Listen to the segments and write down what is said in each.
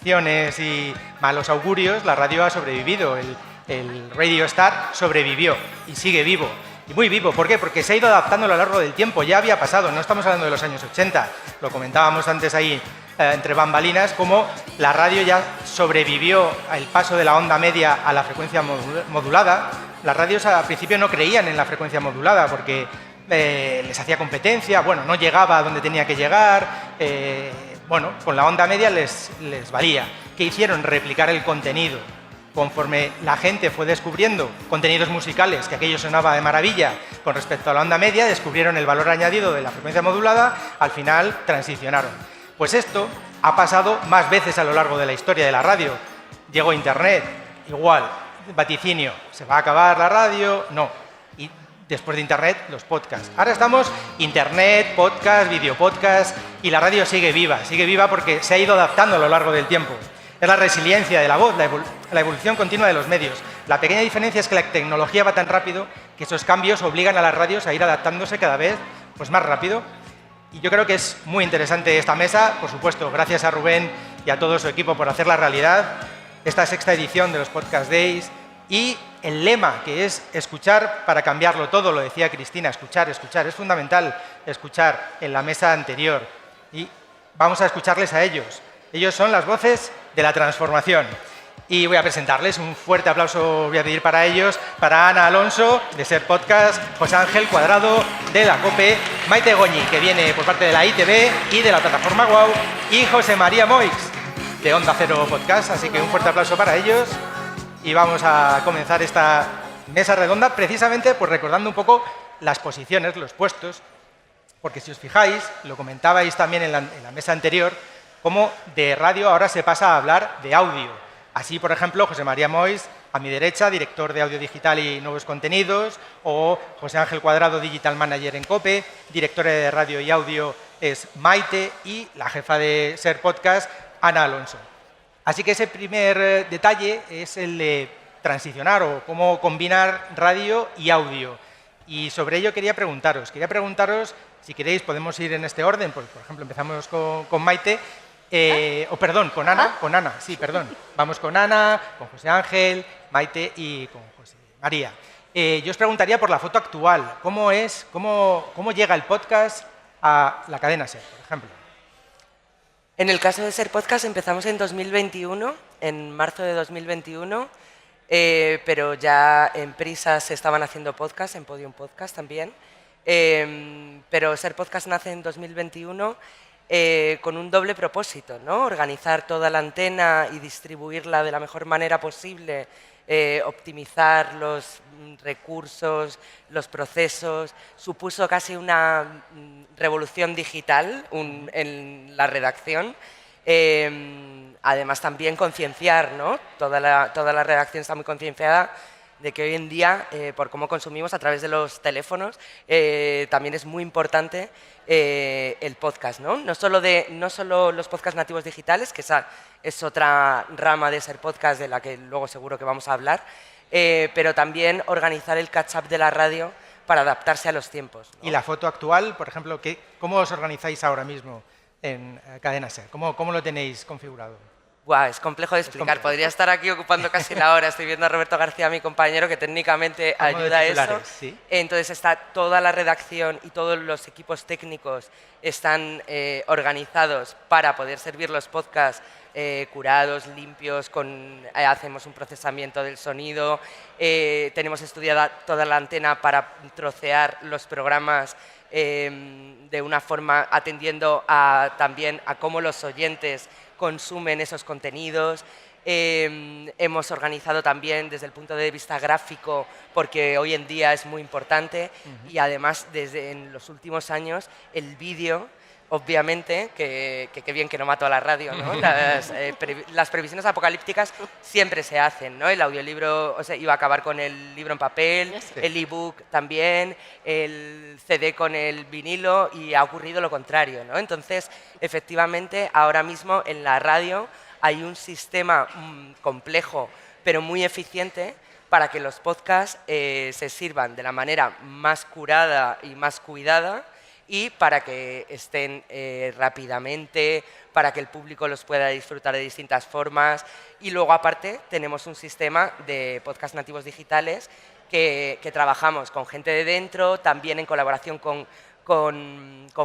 predicciones y malos augurios, la radio ha sobrevivido. El Radio Star sobrevivió y sigue vivo. Y muy vivo. ¿Por qué? Porque se ha ido adaptando a lo largo del tiempo. Ya había pasado, no estamos hablando de los años 80. Lo comentábamos antes ahí entre bambalinas, como la radio ya sobrevivió al paso de la onda media a la frecuencia modulada. Las radios al principio no creían en la frecuencia modulada porque les hacía competencia, bueno, no llegaba a donde tenía que llegar, bueno, con la onda media les valía. ¿Qué hicieron? Replicar el contenido. Conforme la gente fue descubriendo contenidos musicales, que aquello sonaba de maravilla con respecto a la onda media, descubrieron el valor añadido de la frecuencia modulada, al final transicionaron. Pues esto ha pasado más veces a lo largo de la historia de la radio. Llegó Internet, igual, vaticinio, ¿se va a acabar la radio? No. Y después de Internet, los podcasts. Ahora estamos Internet, podcast, videopodcast, y la radio sigue viva porque se ha ido adaptando a lo largo del tiempo. Es la resiliencia de la voz, la evolución continua de los medios. La pequeña diferencia es que la tecnología va tan rápido que esos cambios obligan a las radios a ir adaptándose cada vez pues, más rápido. Y yo creo que es muy interesante esta mesa, por supuesto, gracias a Rubén y a todo su equipo por hacerla realidad, esta sexta edición de los Podcast Days y el lema que es escuchar para cambiarlo todo, lo decía Cristina, escuchar, es fundamental escuchar en la mesa anterior y vamos a escucharles a ellos. Ellos son las voces de la transformación. Y voy a presentarles un fuerte aplauso, voy a pedir para ellos, para Ana Alonso, de Ser Podcast, José Ángel Cuadrado, de la COPE, Maite Goñi, que viene por parte de la ITV y de la plataforma Guau, y José María Moix, de Onda Cero Podcast. Así que un fuerte aplauso para ellos. Y vamos a comenzar esta mesa redonda, precisamente pues recordando un poco las posiciones, los puestos, porque si os fijáis, lo comentabais también en la mesa anterior, cómo de radio ahora se pasa a hablar de audio. Así, por ejemplo, José María Moix, a mi derecha, director de audio digital y nuevos contenidos, o José Ángel Cuadrado, digital manager en COPE, directora de radio y audio es Maite y la jefa de Ser Podcast, Ana Alonso. Así que ese primer detalle es el de transicionar o cómo combinar radio y audio. Y sobre ello quería preguntaros, si queréis podemos ir en este orden, pues, por ejemplo empezamos con Maite, con Ana, sí, perdón. Vamos con Ana, con José Ángel, Maite y con José María. Yo os preguntaría por la foto actual, ¿cómo llega el podcast a la cadena SER, por ejemplo? En el caso de Ser Podcast empezamos en 2021, en marzo de 2021, pero ya en Prisa se estaban haciendo podcasts, en Podium Podcast también, pero Ser Podcast nace en 2021 con un doble propósito, ¿no? Organizar toda la antena y distribuirla de la mejor manera posible, optimizar los recursos, los procesos. Supuso casi una revolución digital en la redacción. Además también concienciar, ¿no? Toda la redacción está muy concienciada de que hoy en día, por cómo consumimos a través de los teléfonos, también es muy importante el podcast, ¿no? No solo los podcasts nativos digitales, que esa es otra rama de Ser Podcast de la que luego seguro que vamos a hablar, pero también organizar el catch-up de la radio para adaptarse a los tiempos, ¿no? Y la foto actual, por ejemplo, ¿cómo os organizáis ahora mismo en Cadena SER? ¿Cómo lo tenéis configurado? Buah, es complejo de explicar. Podría estar aquí ocupando casi la hora. Estoy viendo a Roberto García, mi compañero, que técnicamente ayuda a eso. ¿Sí? Entonces está toda la redacción y todos los equipos técnicos están organizados para poder servir los podcasts curados, limpios, hacemos un procesamiento del sonido, tenemos estudiada toda la antena para trocear los programas de una forma atendiendo también a cómo los oyentes consumen esos contenidos. Hemos organizado también desde el punto de vista gráfico, porque hoy en día es muy importante, y además en los últimos años el vídeo, obviamente, que qué bien que no mató a la radio, ¿no? Las previsiones apocalípticas siempre se hacen, ¿no? El audiolibro iba a acabar con el libro en papel, el ebook también, el CD con el vinilo, y ha ocurrido lo contrario, ¿no? Entonces, efectivamente, ahora mismo en la radio hay un sistema complejo, pero muy eficiente, para que los podcasts se sirvan de la manera más curada y más cuidada, y para que estén rápidamente, para que el público los pueda disfrutar de distintas formas. Y luego, aparte, tenemos un sistema de podcast nativos digitales que trabajamos con gente de dentro, también en colaboración con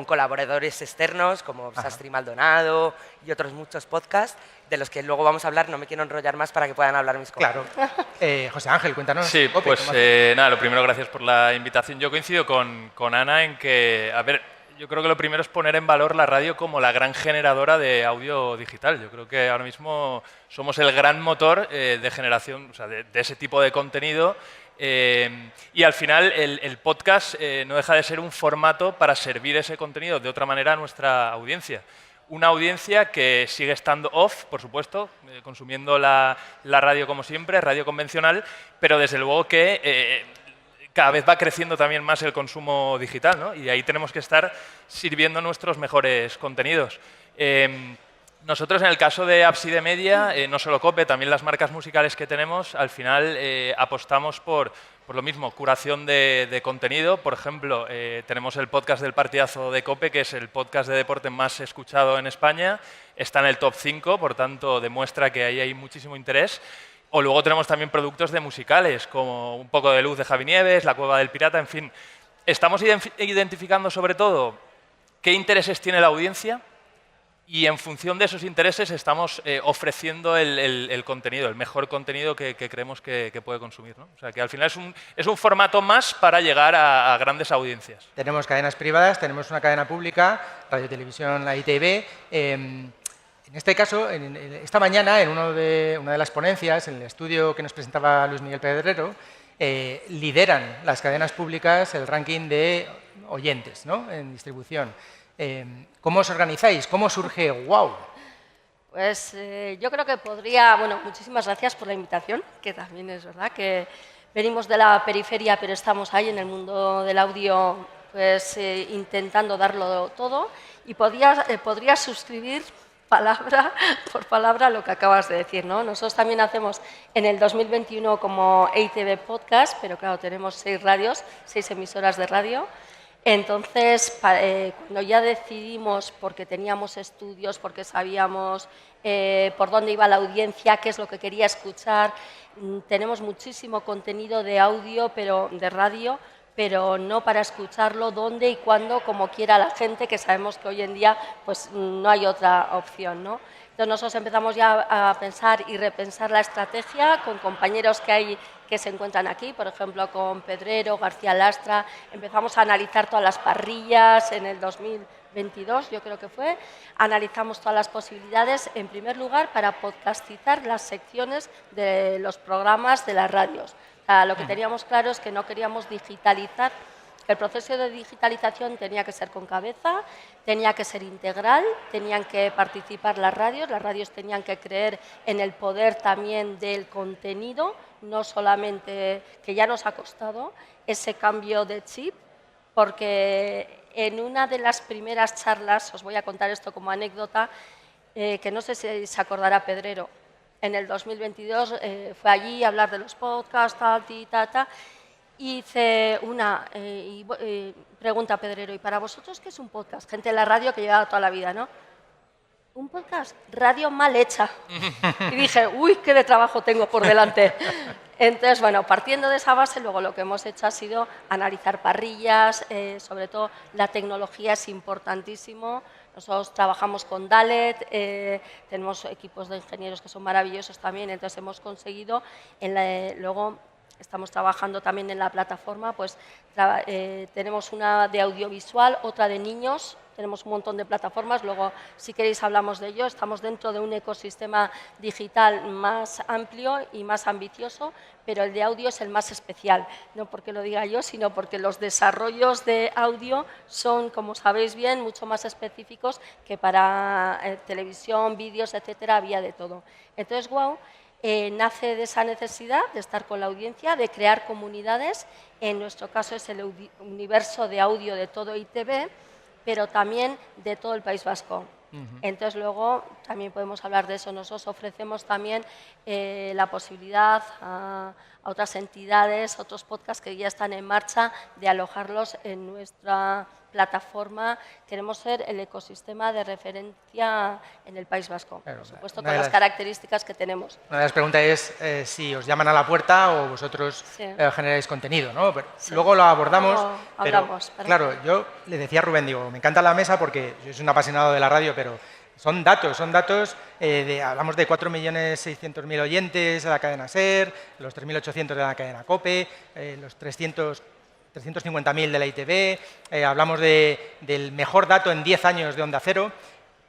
colaboradores externos como Sastri Maldonado y otros muchos podcasts de los que luego vamos a hablar. No me quiero enrollar más para que puedan hablar mis compañeros. Claro. José Ángel, cuéntanos. Sí, pues nada, lo primero, gracias por la invitación. Yo coincido con Ana en que, a ver, yo creo que lo primero es poner en valor la radio como la gran generadora de audio digital. Yo creo que ahora mismo somos el gran motor de generación, o sea, de ese tipo de contenido. Y al final el podcast no deja de ser un formato para servir ese contenido de otra manera a nuestra audiencia. Una audiencia que sigue estando off, por supuesto, consumiendo la radio como siempre, radio convencional, pero desde luego que cada vez va creciendo también más el consumo digital, ¿no? Y ahí tenemos que estar sirviendo nuestros mejores contenidos. Nosotros, en el caso de Ábside Media, no solo COPE, también las marcas musicales que tenemos, al final apostamos por lo mismo, curación de contenido. Por ejemplo, tenemos el podcast del partidazo de COPE, que es el podcast de deporte más escuchado en España. Está en el top 5, por tanto, demuestra que ahí hay muchísimo interés. O luego tenemos también productos de musicales, como Un poco de luz de Javi Nieves, La cueva del pirata, en fin. Estamos identificando sobre todo qué intereses tiene la audiencia y en función de esos intereses estamos ofreciendo el contenido, el mejor contenido que creemos que puede consumir, ¿no? O sea, que al final es un formato más para llegar a grandes audiencias. Tenemos cadenas privadas, tenemos una cadena pública, Radio Televisión, la ITV. En este caso, esta mañana, en una de las ponencias, en el estudio que nos presentaba Luis Miguel Pedrero, lideran las cadenas públicas el ranking de oyentes, ¿no?, en distribución. ¿Cómo os organizáis? ¿Cómo surge WOW? Pues yo creo que podría... Bueno, muchísimas gracias por la invitación, que también es verdad que venimos de la periferia, pero estamos ahí en el mundo del audio, pues intentando darlo todo, y podría suscribir palabra por palabra lo que acabas de decir, ¿no? Nosotros también hacemos en el 2021 como EITV Podcast, pero claro, tenemos 6 radios, 6 emisoras de radio. Entonces, cuando ya decidimos, porque teníamos estudios, porque sabíamos por dónde iba la audiencia, qué es lo que quería escuchar, tenemos muchísimo contenido de audio, pero de radio, pero no para escucharlo dónde y cuándo, como quiera la gente, que sabemos que hoy en día pues, no hay otra opción, ¿no? Entonces nosotros empezamos ya a pensar y repensar la estrategia con compañeros que se encuentran aquí, por ejemplo con Pedrero, García Lastra, empezamos a analizar todas las parrillas en el 2022, yo creo que fue, analizamos todas las posibilidades, en primer lugar para podcastizar las secciones de los programas de las radios. O sea, lo que teníamos claro es que no queríamos digitalizar. El proceso de digitalización tenía que ser con cabeza, tenía que ser integral, tenían que participar las radios tenían que creer en el poder también del contenido, no solamente, que ya nos ha costado ese cambio de chip, porque en una de las primeras charlas, os voy a contar esto como anécdota, que no sé si se acordará Pedrero, en el 2022 fue allí a hablar de los podcasts, hice una, pregunta a Pedrero, ¿y para vosotros qué es un podcast? Gente de la radio que lleva toda la vida, ¿no? Un podcast, radio mal hecha. Y dije, uy, qué de trabajo tengo por delante. Entonces, bueno, partiendo de esa base, luego lo que hemos hecho ha sido analizar parrillas, sobre todo la tecnología es importantísimo. Nosotros trabajamos con Dalet, tenemos equipos de ingenieros que son maravillosos también, entonces hemos conseguido, luego estamos trabajando también en la plataforma, pues tenemos una de audiovisual, otra de niños, tenemos un montón de plataformas, luego si queréis hablamos de ello, estamos dentro de un ecosistema digital más amplio y más ambicioso, pero el de audio es el más especial, no porque lo diga yo, sino porque los desarrollos de audio son, como sabéis bien, mucho más específicos que para televisión, vídeos, etcétera, había de todo. Entonces, WOW nace de esa necesidad de estar con la audiencia, de crear comunidades, en nuestro caso es el universo de audio de todo ITV, pero también de todo el País Vasco. Entonces luego también podemos hablar de eso. Nosotros ofrecemos también la posibilidad a otras entidades, otros podcasts que ya están en marcha, de alojarlos en nuestra plataforma, queremos ser el ecosistema de referencia en el País Vasco, Claro, por supuesto una con de las las- características que tenemos. Una de las preguntas es si os llaman a la puerta o vosotros Sí. generáis contenido, ¿no? Pero Sí. luego lo abordamos. Luego Pero, hablamos, perdón. claro, yo le decía a Rubén, digo, me encanta la mesa porque yo soy un apasionado de la radio, pero son datos, hablamos de 4.600.000 oyentes de la cadena SER, los 3.800 de la cadena COPE, los 350.000 de la ITV, hablamos del mejor dato en 10 años de Onda Cero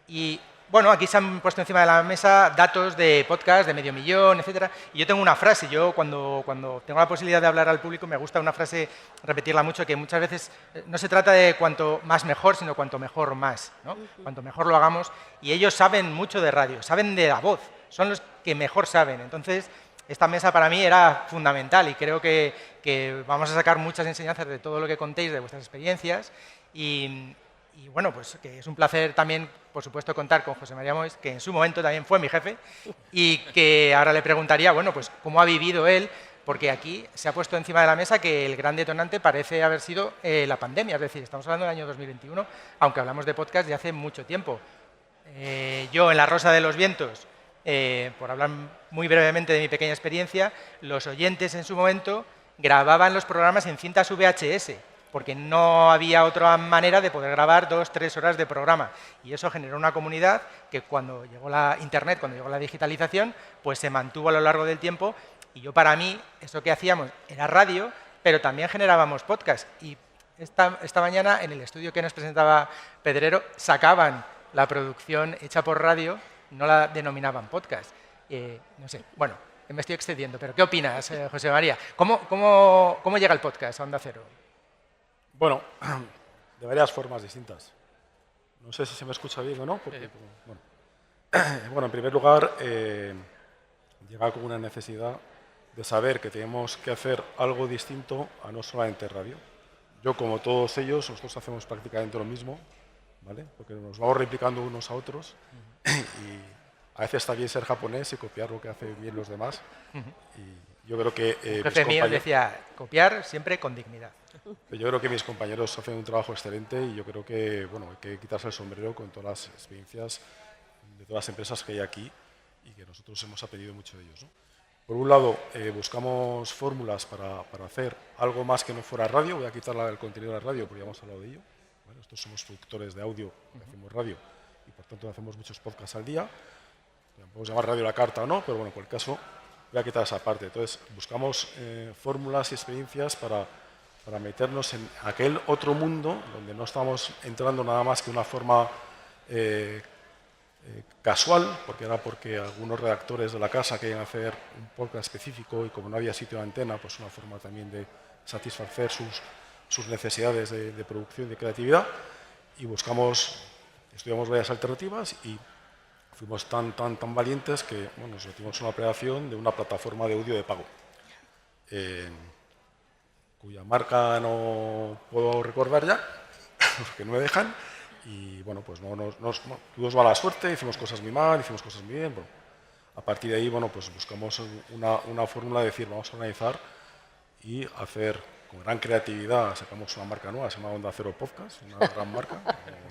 y, bueno, aquí se han puesto encima de la mesa datos de podcast de 500.000, etcétera. Y yo tengo una frase, yo cuando tengo la posibilidad de hablar al público me gusta una frase, repetirla mucho, que muchas veces no se trata de cuanto más mejor, sino cuanto mejor más, ¿no? Cuanto mejor lo hagamos. Y ellos saben mucho de radio, saben de la voz, son los que mejor saben. Entonces, esta mesa para mí era fundamental y creo que vamos a sacar muchas enseñanzas de todo lo que contéis, de vuestras experiencias. Y bueno, pues que es un placer también, por supuesto, contar con José María Mois, que en su momento también fue mi jefe, y que ahora le preguntaría, bueno, pues cómo ha vivido él, porque aquí se ha puesto encima de la mesa que el gran detonante parece haber sido la pandemia, es decir, estamos hablando del año 2021, aunque hablamos de podcast de hace mucho tiempo. Yo en La Rosa de los Vientos, por hablar muy brevemente de mi pequeña experiencia, los oyentes en su momento grababan los programas en cintas VHS, porque no había otra manera de poder grabar 2-3 horas de programa. Y eso generó una comunidad que cuando llegó la Internet, cuando llegó la digitalización, pues se mantuvo a lo largo del tiempo. Y yo, para mí, eso que hacíamos era radio, pero también generábamos podcast. Y esta mañana, en el estudio que nos presentaba Pedrero, sacaban la producción hecha por radio, no la denominaban podcast. No sé, bueno, me estoy excediendo, pero ¿qué opinas, José María? ¿Cómo llega el podcast a Onda Cero? Bueno, de varias formas distintas. No sé si se me escucha bien o no. Porque, bueno, en primer lugar, llega con una necesidad de saber que tenemos que hacer algo distinto a no solamente radio. Yo, como todos ellos, nosotros hacemos prácticamente lo mismo, ¿vale? Porque nos vamos replicando unos a otros y a veces está bien ser japonés y copiar lo que hacen bien los demás. Y yo creo que Un jefe mío decía, copiar siempre con dignidad. yo creo que mis compañeros hacen un trabajo excelente y yo creo que, bueno, hay que quitarse el sombrero con todas las experiencias de todas las empresas que hay aquí y que nosotros hemos aprendido mucho de ellos, ¿no? Por un lado, buscamos fórmulas para hacer algo más que no fuera radio. Voy a quitar el contenido de la radio porque ya hemos hablado de ello. ¿Vale? Nosotros somos productores de audio, hacemos radio y por tanto hacemos muchos podcasts al día. Podemos llamar radio la carta o no, pero bueno, en cualquier caso voy a quitar esa parte. Entonces, buscamos fórmulas y experiencias para meternos en aquel otro mundo donde no estamos entrando nada más que una forma casual, porque era porque algunos redactores de la casa querían hacer un podcast específico y como no había sitio de antena, pues una forma también de satisfacer sus necesidades de producción y de creatividad. Y estudiamos varias alternativas y fuimos tan valientes que bueno, nos metimos en una operación de una plataforma de audio de pago, cuya marca no puedo recordar ya, porque no me dejan. Y bueno, pues tuvimos mala suerte, hicimos cosas muy mal, hicimos cosas muy bien. Bueno, a partir de ahí, bueno, pues buscamos una fórmula de decir, vamos a organizar y hacer con gran creatividad. Sacamos una marca nueva, se llama Onda Cero Podcast, una gran marca.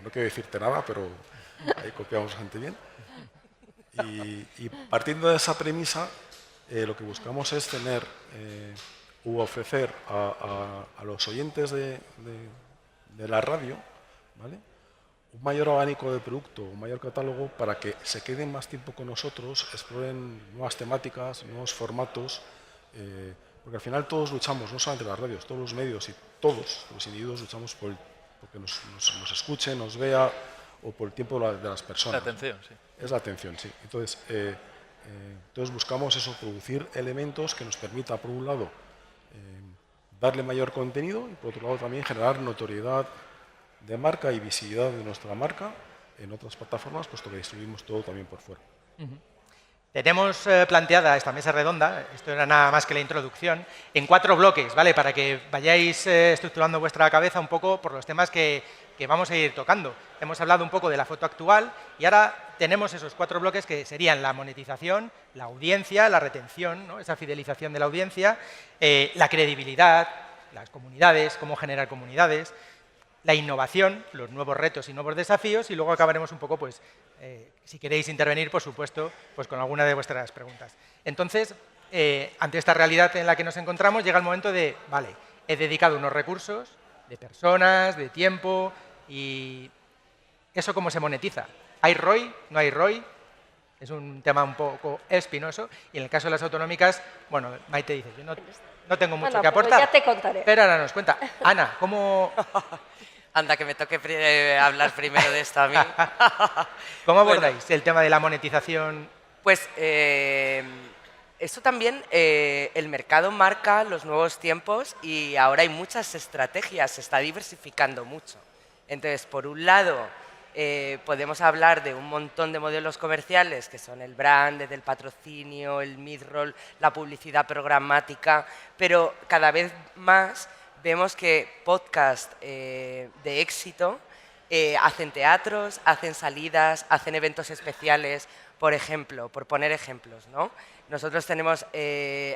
No quiero decirte nada, pero ahí copiamos bastante bien. Y partiendo de esa premisa, lo que buscamos es tener u ofrecer a los oyentes de la radio, ¿vale?, un mayor abanico de producto, un mayor catálogo para que se queden más tiempo con nosotros, exploren nuevas temáticas, nuevos formatos, porque al final todos luchamos, no solamente las radios, todos los medios y todos los individuos luchamos porque nos escuche, nos vea o por el tiempo de las personas. La atención, sí. Es la atención, sí. Entonces buscamos eso, producir elementos que nos permita, por un lado, darle mayor contenido y por otro lado también generar notoriedad de marca y visibilidad de nuestra marca en otras plataformas, puesto que distribuimos todo también por fuera. Tenemos planteada esta mesa redonda, esto era nada más que la introducción, en 4 bloques, ¿vale? Para que vayáis estructurando vuestra cabeza un poco por los temas que vamos a ir tocando. Hemos hablado un poco de la foto actual y ahora tenemos esos 4 bloques que serían la monetización, la audiencia, la retención, ¿no?, esa fidelización de la audiencia, la credibilidad, las comunidades, cómo generar comunidades, la innovación, los nuevos retos y nuevos desafíos, y luego acabaremos un poco, pues, si queréis intervenir, por supuesto, pues con alguna de vuestras preguntas. Entonces, ante esta realidad en la que nos encontramos, llega el momento de, vale, he dedicado unos recursos de personas, de tiempo, y ¿eso cómo se monetiza? ¿Hay ROI? ¿No hay ROI? Es un tema un poco espinoso. Y en el caso de las autonómicas, bueno, Maite dice, yo no tengo mucho que aportar. Ya te contaré. Pero ahora nos cuenta. Ana, ¿cómo Anda, que me toque hablar primero de esto a mí. abordáis el tema de la monetización? Pues eso también, el mercado marca los nuevos tiempos y ahora hay muchas estrategias, se está diversificando mucho. Entonces, por un lado, podemos hablar de un montón de modelos comerciales que son el branded, el patrocinio, el mid-roll, la publicidad programática, pero cada vez más vemos que podcast de éxito hacen teatros, hacen salidas, hacen eventos especiales, por ejemplo, por poner ejemplos, ¿no? Nosotros tenemos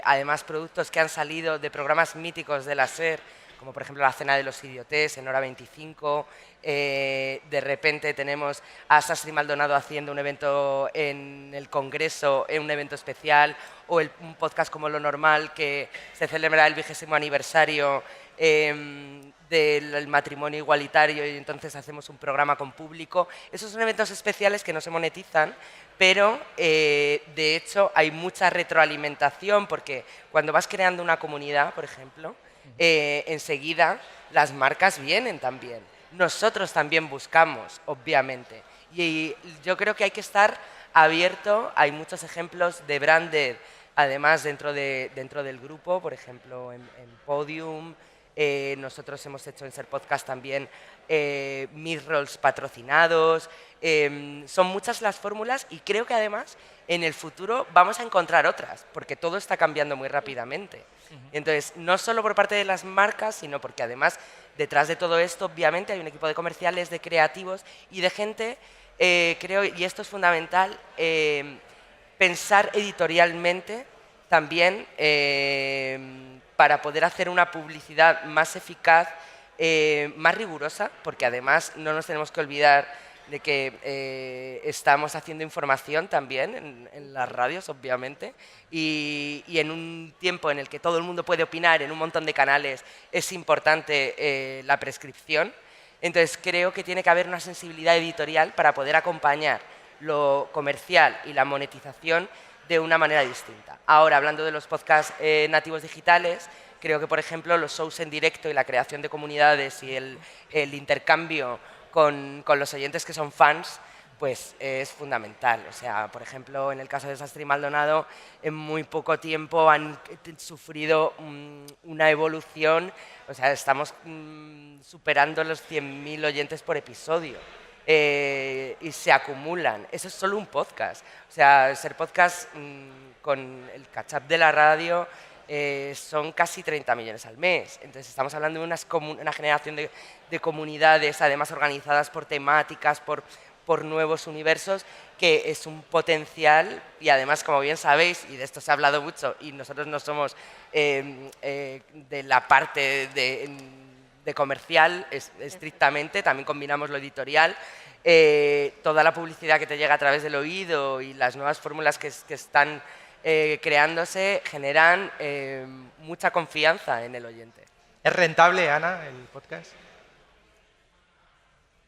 además productos que han salido de programas míticos de la SER, como por ejemplo la Cena de los Idiotes en Hora 25, de repente tenemos a Sastri Maldonado haciendo un evento en el Congreso, un evento especial, o un podcast como Lo Normal, que se celebra el 20º aniversario del matrimonio igualitario y entonces hacemos un programa con público. Esos son eventos especiales que no se monetizan, pero de hecho hay mucha retroalimentación porque cuando vas creando una comunidad, por ejemplo, enseguida las marcas vienen también. Nosotros también buscamos, obviamente. Y yo creo que hay que estar abierto. Hay muchos ejemplos de branded, además dentro del grupo, por ejemplo, en Podium. Nosotros hemos hecho en Ser Podcast también mid-rolls patrocinados. Son muchas las fórmulas y creo que además en el futuro vamos a encontrar otras, porque todo está cambiando muy rápidamente. Entonces, no solo por parte de las marcas, sino porque además detrás de todo esto, obviamente, hay un equipo de comerciales, de creativos y de gente, creo, y esto es fundamental, pensar editorialmente también para poder hacer una publicidad más eficaz, más rigurosa, porque además no nos tenemos que olvidar de que estamos haciendo información también en las radios, obviamente, y en un tiempo en el que todo el mundo puede opinar en un montón de canales, es importante la prescripción. Entonces creo que tiene que haber una sensibilidad editorial para poder acompañar lo comercial y la monetización de una manera distinta. Ahora, hablando de los podcasts nativos digitales, creo que, por ejemplo, los shows en directo y la creación de comunidades y el intercambio con los oyentes que son fans, pues es fundamental. O sea, por ejemplo, en el caso de Sastri Maldonado, en muy poco tiempo han sufrido una evolución. O sea, estamos superando los 100.000 oyentes por episodio. Y se acumulan. Eso es solo un podcast. O sea, Ser Podcast con el catch-up de la radio son casi 30 millones al mes. Entonces estamos hablando de una generación de comunidades, además organizadas por temáticas, por nuevos universos, que es un potencial y además, como bien sabéis, y de esto se ha hablado mucho, y nosotros no somos de la parte de comercial estrictamente, también combinamos lo editorial, toda la publicidad que te llega a través del oído y las nuevas fórmulas que están creándose generan mucha confianza en el oyente. ¿Es rentable, Ana, el podcast?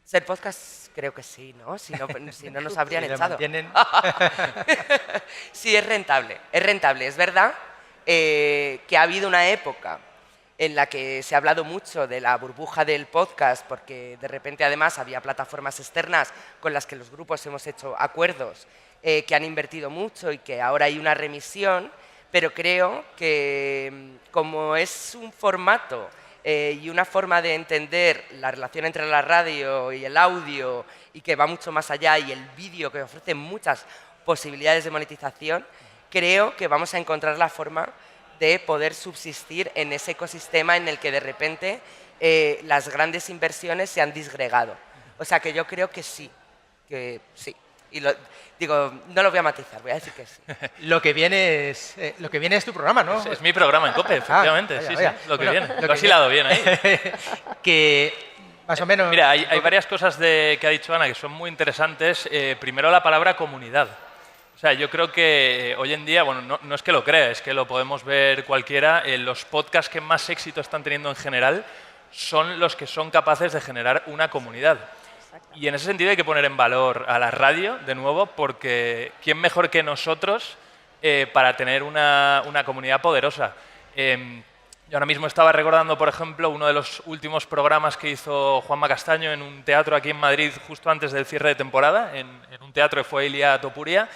Ser Podcast creo que sí, ¿no? Si no nos habrían ¿Y lo echado. mantienen? Sí, es rentable. Es rentable. Es verdad que ha habido una época en la que se ha hablado mucho de la burbuja del podcast, porque de repente además había plataformas externas con las que los grupos hemos hecho acuerdos que han invertido mucho y que ahora hay una remisión, pero creo que como es un formato y una forma de entender la relación entre la radio y el audio y que va mucho más allá y el vídeo que ofrece muchas posibilidades de monetización, creo que vamos a encontrar la forma de poder subsistir en ese ecosistema en el que de repente las grandes inversiones se han disgregado. O sea que yo creo que sí. Y no lo voy a matizar, voy a decir que sí. Lo que viene es tu programa, ¿no? Es mi programa en COPE, efectivamente. vaya, sí, vaya. sí, lo que Bueno, viene. lo Lo has que hilado bien ahí. Que Más o menos. Mira, hay varias cosas que ha dicho Ana que son muy interesantes. Primero, la palabra comunidad. O sea, yo creo que hoy en día, bueno, no es que lo crea, es que lo podemos ver cualquiera, los podcasts que más éxito están teniendo en general son los que son capaces de generar una comunidad. Y en ese sentido hay que poner en valor a la radio, de nuevo, porque ¿quién mejor que nosotros para tener una comunidad poderosa? Yo ahora mismo estaba recordando, por ejemplo, uno de los últimos programas que hizo Juanma Castaño en un teatro aquí en Madrid justo antes del cierre de temporada, en un teatro que fue Ilia Topuria,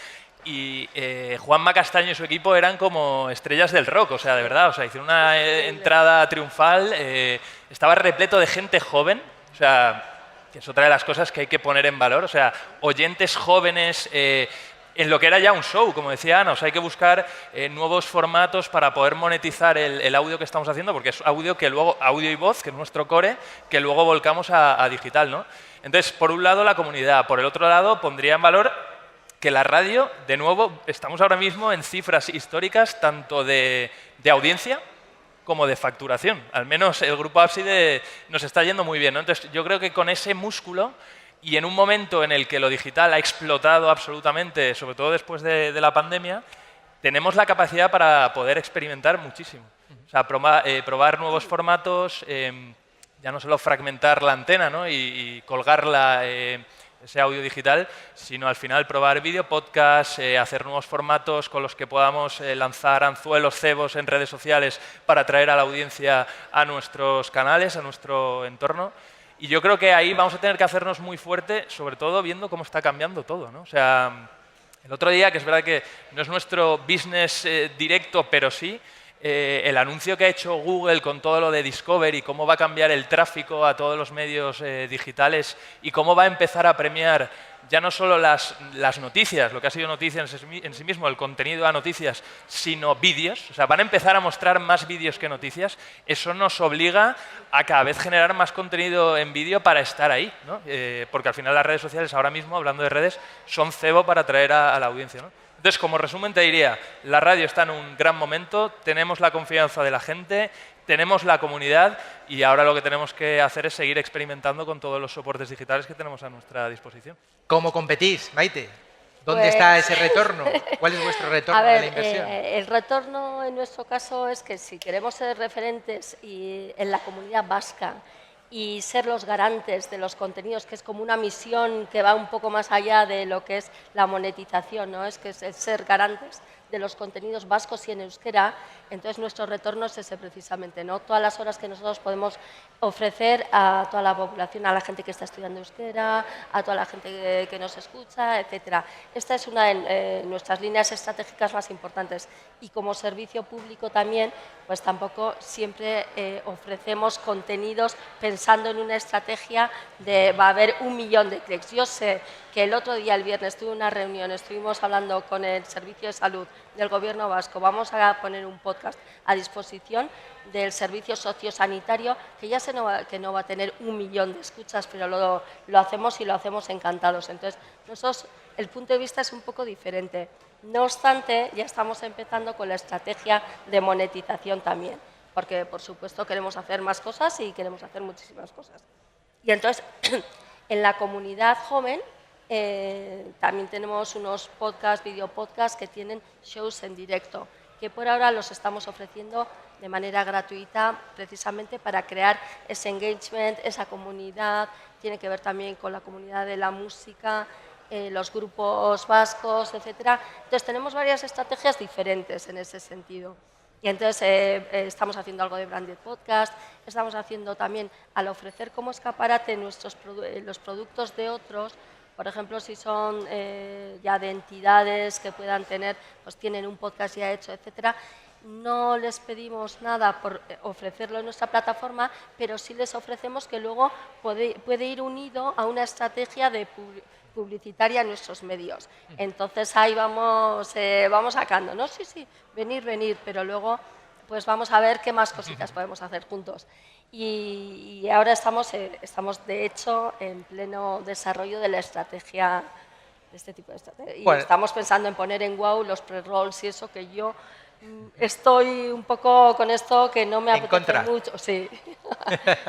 y Juanma Castaño y su equipo eran como estrellas del rock, o sea, de verdad, o sea, hicieron una entrada triunfal, estaba repleto de gente joven, o sea, que es otra de las cosas que hay que poner en valor, o sea, oyentes jóvenes en lo que era ya un show, como decía Ana, o sea, hay que buscar nuevos formatos para poder monetizar el audio que estamos haciendo, porque es audio que luego, audio y voz, que es nuestro core, que luego volcamos a digital, ¿no? Entonces, por un lado la comunidad, por el otro lado pondría en valor que la radio, de nuevo, estamos ahora mismo en cifras históricas tanto de audiencia como de facturación. Al menos el grupo Ábside nos está yendo muy bien, ¿no? Entonces, yo creo que con ese músculo y en un momento en el que lo digital ha explotado absolutamente, sobre todo después de la pandemia, tenemos la capacidad para poder experimentar muchísimo. O sea, probar nuevos formatos, ya no solo fragmentar la antena, ¿no? y colgarla ese audio digital, sino al final probar vídeo podcast, hacer nuevos formatos con los que podamos lanzar anzuelos, cebos en redes sociales para atraer a la audiencia a nuestros canales, a nuestro entorno. Y yo creo que ahí vamos a tener que hacernos muy fuerte, sobre todo viendo cómo está cambiando todo, ¿no? O sea, el otro día, que es verdad que no es nuestro business directo, pero sí, el anuncio que ha hecho Google con todo lo de Discovery, cómo va a cambiar el tráfico a todos los medios digitales y cómo va a empezar a premiar ya no solo las noticias, lo que ha sido noticia en sí mismo, el contenido a noticias, sino vídeos. O sea, van a empezar a mostrar más vídeos que noticias. Eso nos obliga a cada vez generar más contenido en vídeo para estar ahí, ¿no? Porque al final las redes sociales, ahora mismo, hablando de redes, son cebo para atraer a la audiencia, ¿no? Entonces, como resumen te diría, la radio está en un gran momento, tenemos la confianza de la gente, tenemos la comunidad y ahora lo que tenemos que hacer es seguir experimentando con todos los soportes digitales que tenemos a nuestra disposición. ¿Cómo competís, Maite? ¿Dónde Pues está ese retorno? ¿Cuál es vuestro retorno A ver, de la inversión? el retorno en nuestro caso es que si queremos ser referentes en la comunidad vasca y ser los garantes de los contenidos, que es como una misión que va un poco más allá de lo que es la monetización, ¿no? Es que es el ser garantes de los contenidos vascos y en euskera, entonces nuestro retorno es ese precisamente, ¿no? Todas las horas que nosotros podemos ofrecer a toda la población, a la gente que está estudiando euskera, a toda la gente que nos escucha, etcétera. Esta es una de nuestras líneas estratégicas más importantes y como servicio público también, pues tampoco siempre ofrecemos contenidos pensando en una estrategia de va a haber 1 millón de clics. Yo sé que el otro día, el viernes, tuve una reunión, estuvimos hablando con el Servicio de Salud del Gobierno vasco, vamos a poner un podcast a disposición del servicio sociosanitario que ya sé que no va a tener 1 millón de escuchas, pero lo hacemos y lo hacemos encantados. Entonces, nosotros, el punto de vista es un poco diferente. No obstante, ya estamos empezando con la estrategia de monetización también, porque, por supuesto, queremos hacer más cosas y queremos hacer muchísimas cosas. Y entonces, en la comunidad joven, también tenemos unos podcasts, videopodcasts que tienen shows en directo, que por ahora los estamos ofreciendo de manera gratuita precisamente para crear ese engagement, esa comunidad, tiene que ver también con la comunidad de la música, los grupos vascos, etcétera. Entonces tenemos varias estrategias diferentes en ese sentido. Y entonces estamos haciendo algo de branded podcast, estamos haciendo también al ofrecer como escaparate los productos de otros. Por ejemplo, si son ya de entidades que puedan tener, pues tienen un podcast ya hecho, etcétera, no les pedimos nada por ofrecerlo en nuestra plataforma, pero sí les ofrecemos que luego puede ir unido a una estrategia de publicitaria en nuestros medios. Entonces ahí vamos sacando, ¿no? Sí, venir, pero luego pues vamos a ver qué más cositas podemos hacer juntos. Y ahora estamos de hecho en pleno desarrollo de la estrategia, de este tipo de estrategia. Y estamos pensando en poner en WOW los pre-rolls y eso, que yo estoy un poco con esto que no me En apetece contra. mucho. Sí,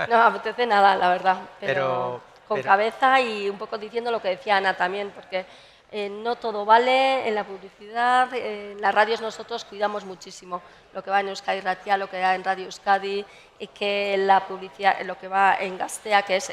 no me apetece nada, la verdad. Pero con cabeza y un poco diciendo lo que decía Ana también, porque no todo vale en la publicidad. En las radios nosotros cuidamos muchísimo lo que va en Euskadi Ratia, lo que va en Radio Euskadi, y que la publicidad, lo que va en Gastea, que es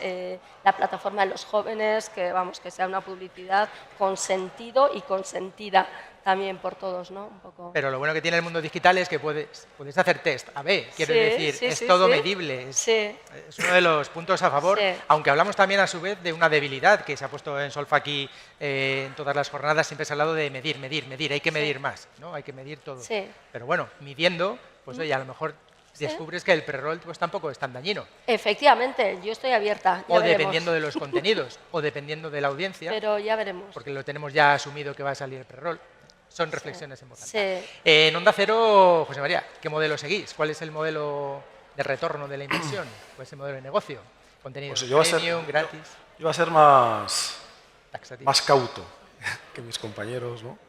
la plataforma de los jóvenes, que vamos, que sea una publicidad con sentido y consentida también por todos, ¿no? Un poco. Pero lo bueno que tiene el mundo digital es que puedes hacer test. A ver, quiero Sí, decir, sí, es sí, todo sí. medible. Sí. Es uno de los puntos a favor, Sí. aunque hablamos también a su vez de una debilidad que se ha puesto en solfa aquí en todas las jornadas. Siempre se ha hablado de medir, hay que medir más, ¿no? Hay que medir todo. Sí. Pero bueno, midiendo, pues oye, a lo mejor descubres que el pre-roll pues tampoco es tan dañino. Efectivamente, yo estoy abierta. Ya O veremos. dependiendo de los contenidos, o dependiendo de la audiencia, Pero ya veremos. porque lo tenemos ya asumido que va a salir el pre-roll. Son reflexiones en voz alta. Sí. En Onda Cero, José María, ¿qué modelo seguís? ¿Cuál es el modelo de retorno de la inversión? ¿Cuál es el modelo de negocio? ¿Contenido Pues yo voy a ser- premium, gratis, Yo voy a ser más taxativo? cauto que mis compañeros, ¿no?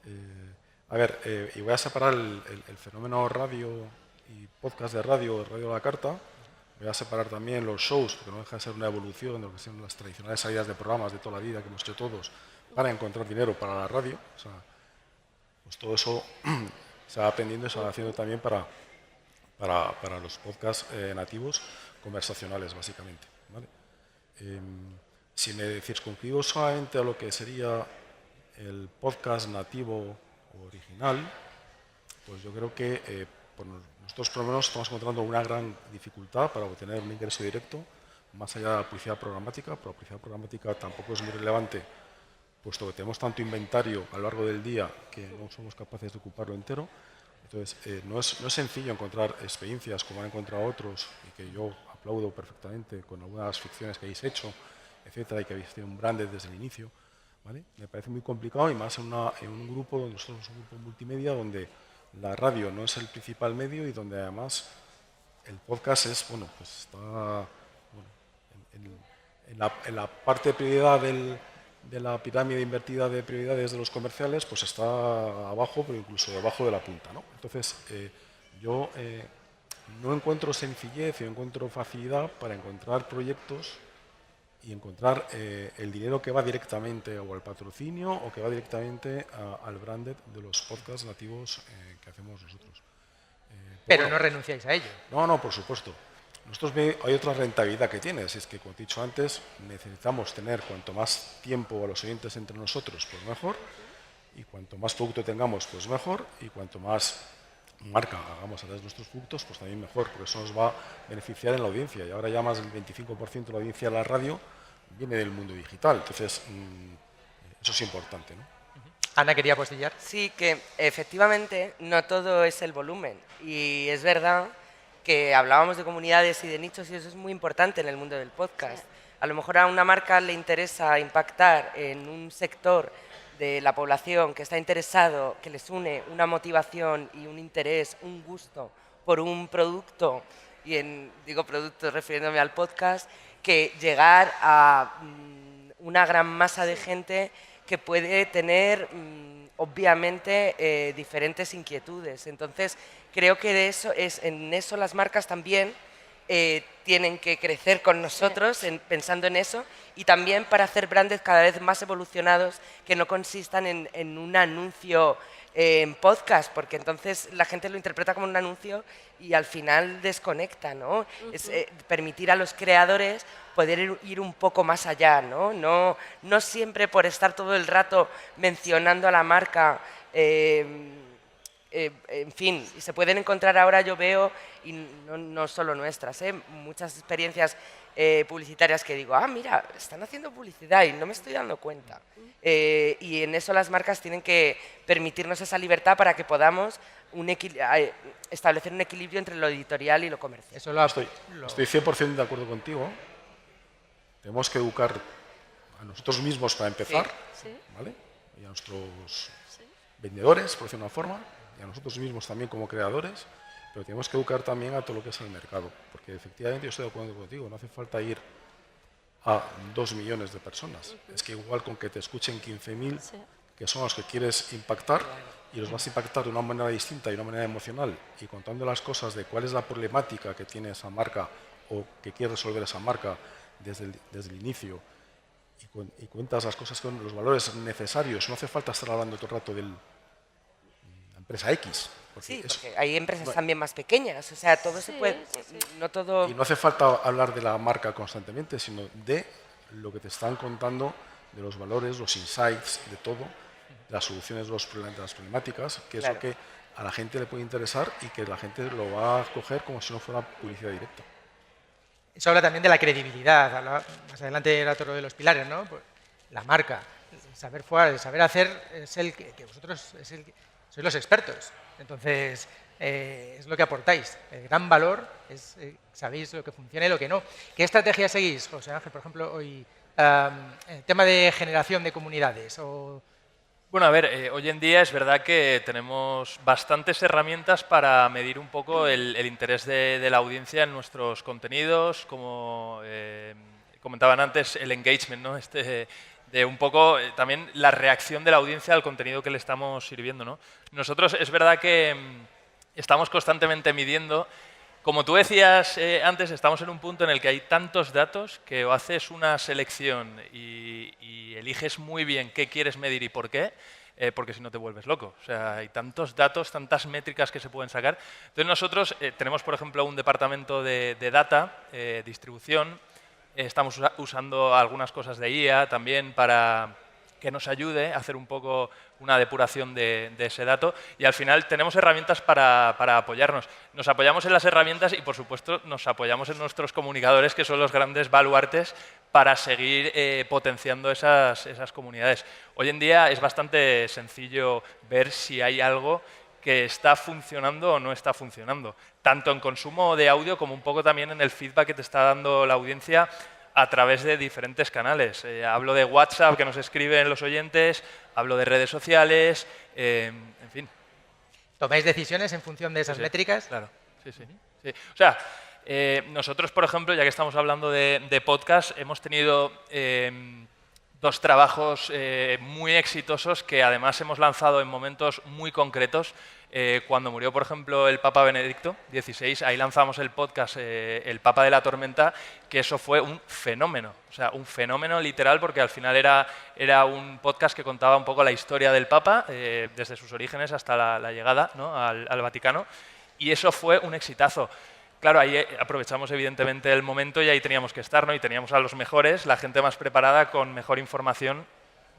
Y voy a separar el fenómeno radio y podcast de radio a la carta. Voy a separar también los shows, porque no deja de ser una evolución de lo que son las tradicionales salidas de programas de toda la vida que hemos hecho todos para encontrar dinero para la radio. O sea, pues todo eso se va aprendiendo y se va haciendo también para los podcasts nativos conversacionales, básicamente, ¿vale? Si me circunscribo solamente a lo que sería el podcast nativo o original, pues yo creo que nosotros por lo menos estamos encontrando una gran dificultad para obtener un ingreso directo, más allá de la publicidad programática, pero la publicidad programática tampoco es muy relevante, puesto que tenemos tanto inventario a lo largo del día que no somos capaces de ocuparlo entero. Entonces, no es sencillo encontrar experiencias como han encontrado otros, y que yo aplaudo perfectamente con algunas ficciones que habéis hecho, etcétera, y que habéis tenido un branded desde el inicio, ¿vale? Me parece muy complicado, y más en un grupo donde nosotros somos un grupo multimedia, donde la radio no es el principal medio y donde además el podcast es, bueno, pues está en la parte de prioridad de la pirámide invertida de prioridades de los comerciales, pues está abajo, pero incluso debajo de la punta, ¿no? Entonces, yo no encuentro sencillez, yo encuentro facilidad para encontrar proyectos y encontrar el dinero que va directamente o al patrocinio o que va directamente al branded de los podcasts nativos que hacemos nosotros. Pero bueno, no renunciáis a ello. no, por supuesto. Hay otra rentabilidad que tiene, es que, como te he dicho antes, necesitamos tener cuanto más tiempo a los oyentes entre nosotros, pues mejor, y cuanto más producto tengamos, pues mejor, y cuanto más marca hagamos a través de nuestros productos, pues también mejor, porque eso nos va a beneficiar en la audiencia, y ahora ya más del 25% de la audiencia de la radio viene del mundo digital, entonces eso es importante, ¿no? Ana quería postillar. Sí, que efectivamente no todo es el volumen. Y es verdad que hablábamos de comunidades y de nichos y eso es muy importante en el mundo del podcast. A lo mejor a una marca le interesa impactar en un sector de la población que está interesado, que les une una motivación y un interés, un gusto por un producto, y digo producto refiriéndome al podcast, que llegar a una gran masa de gente que puede tener, obviamente, diferentes inquietudes. Entonces, creo que en eso las marcas también tienen que crecer con nosotros, pensando en eso, y también para hacer brands cada vez más evolucionados que no consistan en un anuncio en podcast, porque entonces la gente lo interpreta como un anuncio y al final desconecta, ¿no? Es permitir a los creadores poder ir un poco más allá, ¿no? No siempre por estar todo el rato mencionando a la marca, en fin, y se pueden encontrar ahora, yo veo, y no solo nuestras, muchas experiencias publicitarias que digo, mira, están haciendo publicidad y no me estoy dando cuenta. Y en eso las marcas tienen que permitirnos esa libertad para que podamos establecer un equilibrio entre lo editorial y lo comercial. Eso lo Estoy 100% de acuerdo contigo. Tenemos que educar a nosotros mismos para empezar, Sí. ¿vale? Y a nuestros vendedores, por decirlo de una forma, y a nosotros mismos también como creadores, pero tenemos que educar también a todo lo que es el mercado, porque efectivamente yo estoy de acuerdo contigo, no hace falta ir a 2 millones de personas, es que igual con que te escuchen 15.000, que son los que quieres impactar y los vas a impactar de una manera distinta y de una manera emocional y contando las cosas de cuál es la problemática que tiene esa marca o que quiere resolver esa marca desde el inicio y cuentas las cosas con los valores necesarios. No hace falta estar hablando todo el rato de la empresa X. Sí, porque hay empresas también más pequeñas, o sea, todo se puede, no todo... Y no hace falta hablar de la marca constantemente, sino de lo que te están contando, de los valores, los insights, de todo, las soluciones de las problemáticas, que es lo que a la gente le puede interesar y que la gente lo va a coger como si no fuera publicidad directa. Eso habla también de la credibilidad. Más adelante era otro de los pilares, ¿no? Pues la marca, el saber fuera, el saber hacer es el que vosotros sois los expertos. Entonces, es lo que aportáis. El gran valor es sabéis lo que funciona y lo que no. ¿Qué estrategia seguís, José Ángel, por ejemplo, hoy? El tema de generación de comunidades o... Bueno, a ver, hoy en día es verdad que tenemos bastantes herramientas para medir un poco el interés de la audiencia en nuestros contenidos, como comentaban antes, el engagement, ¿no? De un poco también la reacción de la audiencia al contenido que le estamos sirviendo, ¿no? Nosotros es verdad que estamos constantemente midiendo. Como tú decías antes, estamos en un punto en el que hay tantos datos que o haces una selección y eliges muy bien qué quieres medir y por qué, porque si no te vuelves loco. O sea, hay tantos datos, tantas métricas que se pueden sacar. Entonces nosotros tenemos, por ejemplo, un departamento de data, distribución. Estamos usando algunas cosas de IA también para que nos ayude a hacer un poco una depuración de ese dato y al final tenemos herramientas para apoyarnos. Nos apoyamos en las herramientas y, por supuesto, nos apoyamos en nuestros comunicadores, que son los grandes baluartes para seguir potenciando esas comunidades. Hoy en día es bastante sencillo ver si hay algo que está funcionando o no está funcionando, tanto en consumo de audio como un poco también en el feedback que te está dando la audiencia a través de diferentes canales. Hablo de WhatsApp, que nos escriben los oyentes, hablo de redes sociales, en fin. ¿Tomáis decisiones en función de esas métricas? Claro, sí. O sea, nosotros, por ejemplo, ya que estamos hablando de podcast, hemos tenido dos trabajos muy exitosos que además hemos lanzado en momentos muy concretos. Cuando murió, por ejemplo, el Papa Benedicto XVI, ahí lanzamos el podcast El Papa de la Tormenta, que eso fue un fenómeno, o sea, un fenómeno literal, porque al final era un podcast que contaba un poco la historia del Papa, desde sus orígenes hasta la llegada, ¿no? al Vaticano, y eso fue un exitazo. Claro, ahí aprovechamos evidentemente el momento y ahí teníamos que estar, ¿no? Y teníamos a los mejores, la gente más preparada, con mejor información.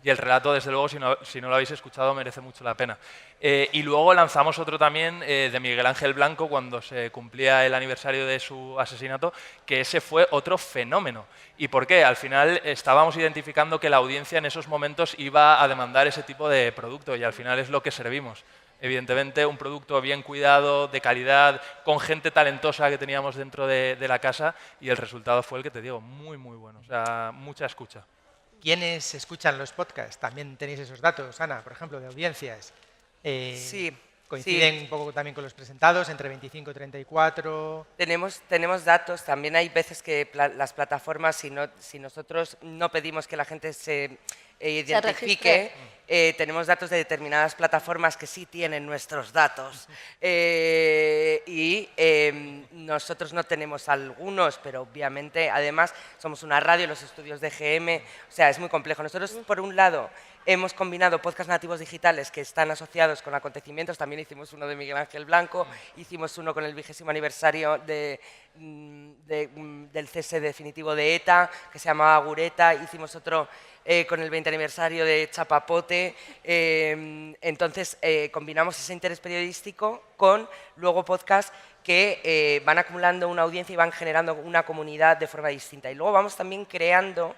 Y el relato, desde luego, si no lo habéis escuchado, merece mucho la pena. Y luego lanzamos otro también de Miguel Ángel Blanco, cuando se cumplía el aniversario de su asesinato, que ese fue otro fenómeno. ¿Y por qué? Al final estábamos identificando que la audiencia en esos momentos iba a demandar ese tipo de producto y al final es lo que servimos. Evidentemente, un producto bien cuidado, de calidad, con gente talentosa que teníamos dentro de la casa y el resultado fue el que te digo, muy, muy bueno. O sea, mucha escucha. ¿Quiénes escuchan los podcasts? También tenéis esos datos, Ana, por ejemplo, de audiencias. Sí. Coinciden un poco también con los presentados, entre 25 y 34. Tenemos datos, también hay veces que las plataformas, si nosotros no pedimos que la gente se identifique, tenemos datos de determinadas plataformas que sí tienen nuestros datos y nosotros no tenemos algunos, pero obviamente además somos una radio, los estudios de GM, o sea, es muy complejo. Nosotros, por un lado, hemos combinado podcasts nativos digitales que están asociados con acontecimientos, también hicimos uno de Miguel Ángel Blanco, hicimos uno con el 20º aniversario del cese definitivo de ETA, que se llamaba Gureta, hicimos otro con el 20 aniversario de Chapapote. Entonces, combinamos ese interés periodístico con luego podcasts que van acumulando una audiencia y van generando una comunidad de forma distinta. Y luego vamos también creando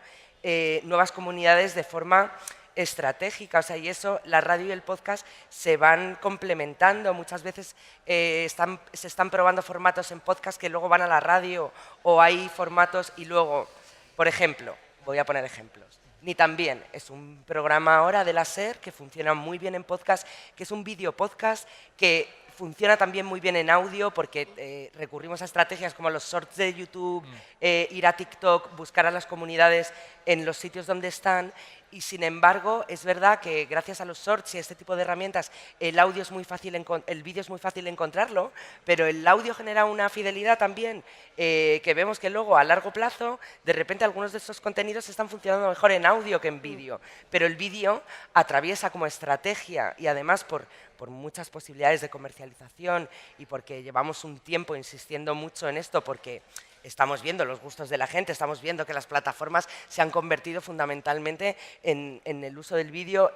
nuevas comunidades de forma estratégica, o sea, y eso, la radio y el podcast se van complementando. Muchas veces se están probando formatos en podcast que luego van a la radio, o hay formatos y luego, por ejemplo, voy a poner ejemplos. Ni también es un programa ahora de la SER que funciona muy bien en podcast, que es un vídeo podcast que funciona también muy bien en audio porque recurrimos a estrategias como los shorts de YouTube, ir a TikTok, buscar a las comunidades en los sitios donde están Y sin embargo, es verdad que gracias a los shorts y este tipo de herramientas, el vídeo es muy fácil encontrarlo, pero el audio genera una fidelidad también que vemos que luego a largo plazo, de repente algunos de estos contenidos están funcionando mejor en audio que en vídeo. Pero el vídeo atraviesa como estrategia y además por muchas posibilidades de comercialización y porque llevamos un tiempo insistiendo mucho en esto, porque estamos viendo los gustos de la gente, estamos viendo que las plataformas se han convertido fundamentalmente en el uso del vídeo.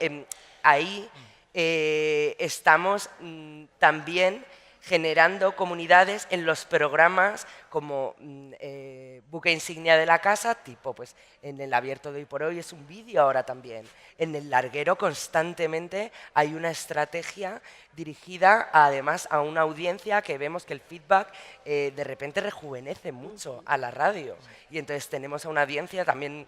Ahí estamos también generando comunidades en los programas como buque insignia de la casa, tipo pues en el abierto de Hoy por Hoy es un vídeo ahora también. En el larguero constantemente hay una estrategia dirigida además a una audiencia que vemos que el feedback de repente rejuvenece mucho a la radio. Y entonces tenemos a una audiencia también,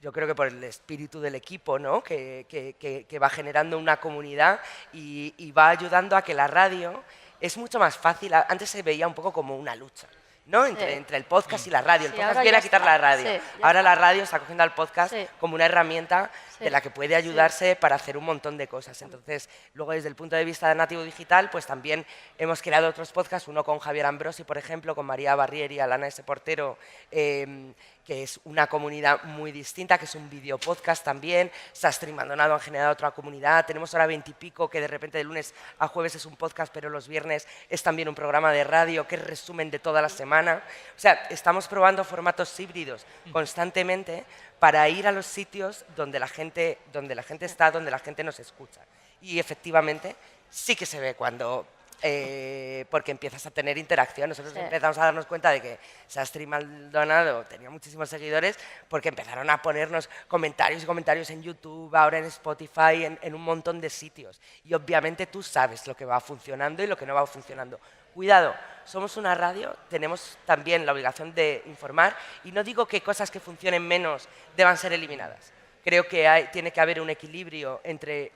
yo creo que por el espíritu del equipo, ¿no? que va generando una comunidad y va ayudando a que la radio es mucho más fácil. Antes se veía un poco como una lucha, ¿no? Entre el podcast y la radio. El podcast viene a quitar la radio. Ahora la radio está cogiendo al podcast como una herramienta de la que puede ayudarse para hacer un montón de cosas. Entonces, luego desde el punto de vista de Nativo Digital, pues también hemos creado otros podcasts, uno con Javier Ambrosi, por ejemplo, con María Barrieri, Alana S. Portero, que es una comunidad muy distinta, que es un video podcast también. Sastre y Maldonado han generado otra comunidad. Tenemos ahora 20 y pico, que de repente de lunes a jueves es un podcast, pero los viernes es también un programa de radio, que es resumen de toda la semana. O sea, estamos probando formatos híbridos constantemente para ir a los sitios donde la gente está, donde la gente nos escucha. Y efectivamente sí que se ve cuando... porque empiezas a tener interacción. Nosotros empezamos a darnos cuenta de que Sastre y Maldonado tenía muchísimos seguidores porque empezaron a ponernos comentarios y comentarios en YouTube, ahora en Spotify, en un montón de sitios. Y obviamente tú sabes lo que va funcionando y lo que no va funcionando. Cuidado, somos una radio, tenemos también la obligación de informar y no digo que cosas que funcionen menos deban ser eliminadas. Creo que tiene que haber un equilibrio entre...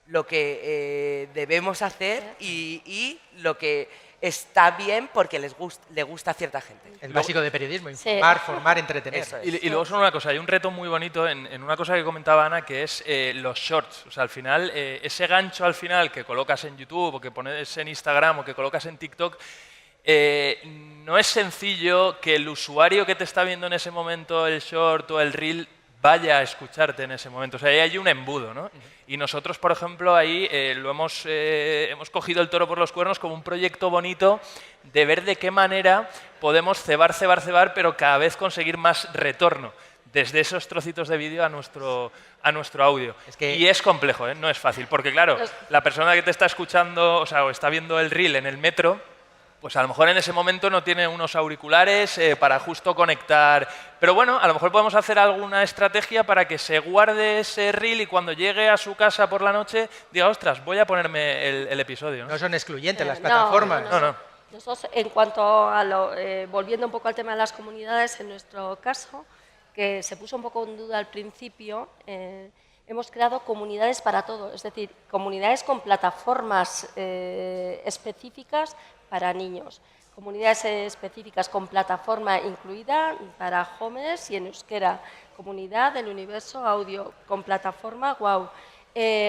lo que debemos hacer y lo que está bien porque le gusta a cierta gente. El básico de periodismo, informar, formar, entretener. Eso es. Y luego solo una cosa, hay un reto muy bonito en una cosa que comentaba Ana, que es los shorts. O sea, al final, ese gancho al final que colocas en YouTube o que pones en Instagram o que colocas en TikTok, no es sencillo que el usuario que te está viendo en ese momento el short o el reel vaya a escucharte en ese momento. O sea, ahí hay un embudo, ¿no? Y nosotros, por ejemplo, ahí hemos cogido el toro por los cuernos como un proyecto bonito de ver de qué manera podemos cebar, pero cada vez conseguir más retorno desde esos trocitos de vídeo a nuestro audio. Y es complejo, ¿eh? No es fácil, porque claro, la persona que te está escuchando, o sea, o está viendo el reel en el metro, pues a lo mejor en ese momento no tiene unos auriculares para justo conectar. Pero bueno, a lo mejor podemos hacer alguna estrategia para que se guarde ese reel y cuando llegue a su casa por la noche diga, ostras, voy a ponerme el episodio, ¿no? No son excluyentes las plataformas. No. Nosotros, en cuanto a volviendo un poco al tema de las comunidades, en nuestro caso, que se puso un poco en duda al principio, hemos creado comunidades para todo, es decir, comunidades con plataformas específicas para niños, comunidades específicas con plataforma incluida para jóvenes y en euskera, comunidad del universo audio con plataforma wow,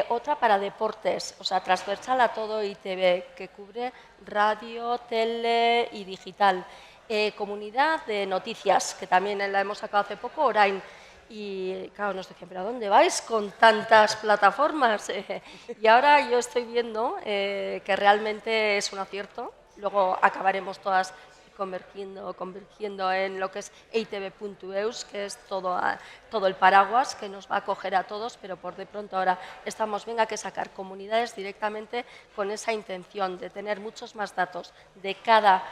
otra para deportes, o sea, transversal a todo ITV, que cubre radio, tele y digital, comunidad de noticias, que también la hemos sacado hace poco, Orain. Y claro, nos decían, ¿pero a dónde vais con tantas plataformas? Y ahora yo estoy viendo que realmente es un acierto. Luego acabaremos todas convergiendo en lo que es eitv.eus, que es todo el paraguas que nos va a acoger a todos, pero por de pronto ahora estamos, venga, que sacar comunidades directamente con esa intención de tener muchos más datos de cada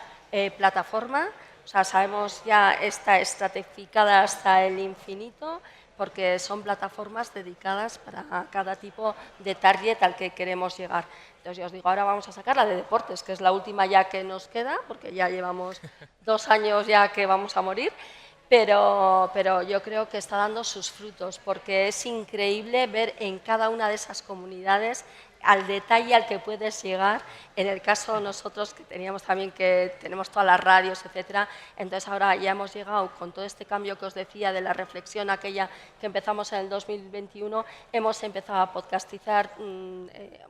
plataforma. O sea, sabemos ya está estratificada hasta el infinito porque son plataformas dedicadas para cada tipo de target al que queremos llegar. Entonces, ya os digo, ahora vamos a sacar la de deportes, que es la última ya que nos queda, porque ya llevamos 2 años ya que vamos a morir, pero yo creo que está dando sus frutos, porque es increíble ver en cada una de esas comunidades al detalle al que puedes llegar. En el caso nosotros que teníamos también que tenemos todas las radios, etcétera, entonces ahora ya hemos llegado con todo este cambio que os decía de la reflexión aquella que empezamos en el 2021, hemos empezado a podcastizar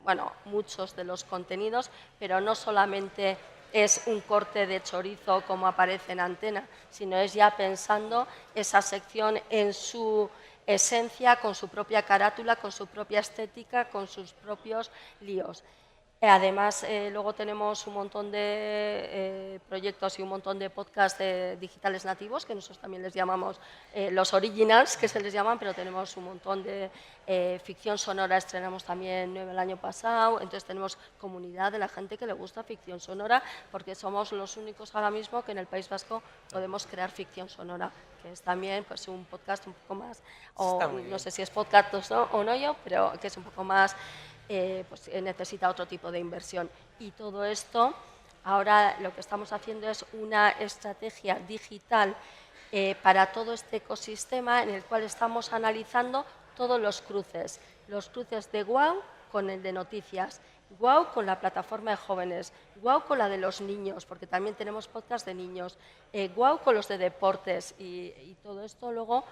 bueno, muchos de los contenidos, pero no solamente es un corte de chorizo como aparece en Antena, sino es ya pensando esa sección en su esencia, con su propia carátula, con su propia estética, con sus propios líos. Además, luego tenemos un montón de proyectos y un montón de podcasts digitales nativos, que nosotros también les llamamos los originals, que se les llaman, pero tenemos un montón de ficción sonora, estrenamos también 9 el año pasado, entonces tenemos comunidad de la gente que le gusta ficción sonora, porque somos los únicos ahora mismo que en el País Vasco podemos crear ficción sonora, que es también pues, un podcast un poco más, o no sé si es podcast o no yo, pero que es un poco más... pues necesita otro tipo de inversión. Y todo esto, ahora lo que estamos haciendo es una estrategia digital para todo este ecosistema en el cual estamos analizando todos los cruces de WOW con el de noticias, WOW con la plataforma de jóvenes, WOW con la de los niños, porque también tenemos podcast de niños, WOW con los de deportes y todo esto luego...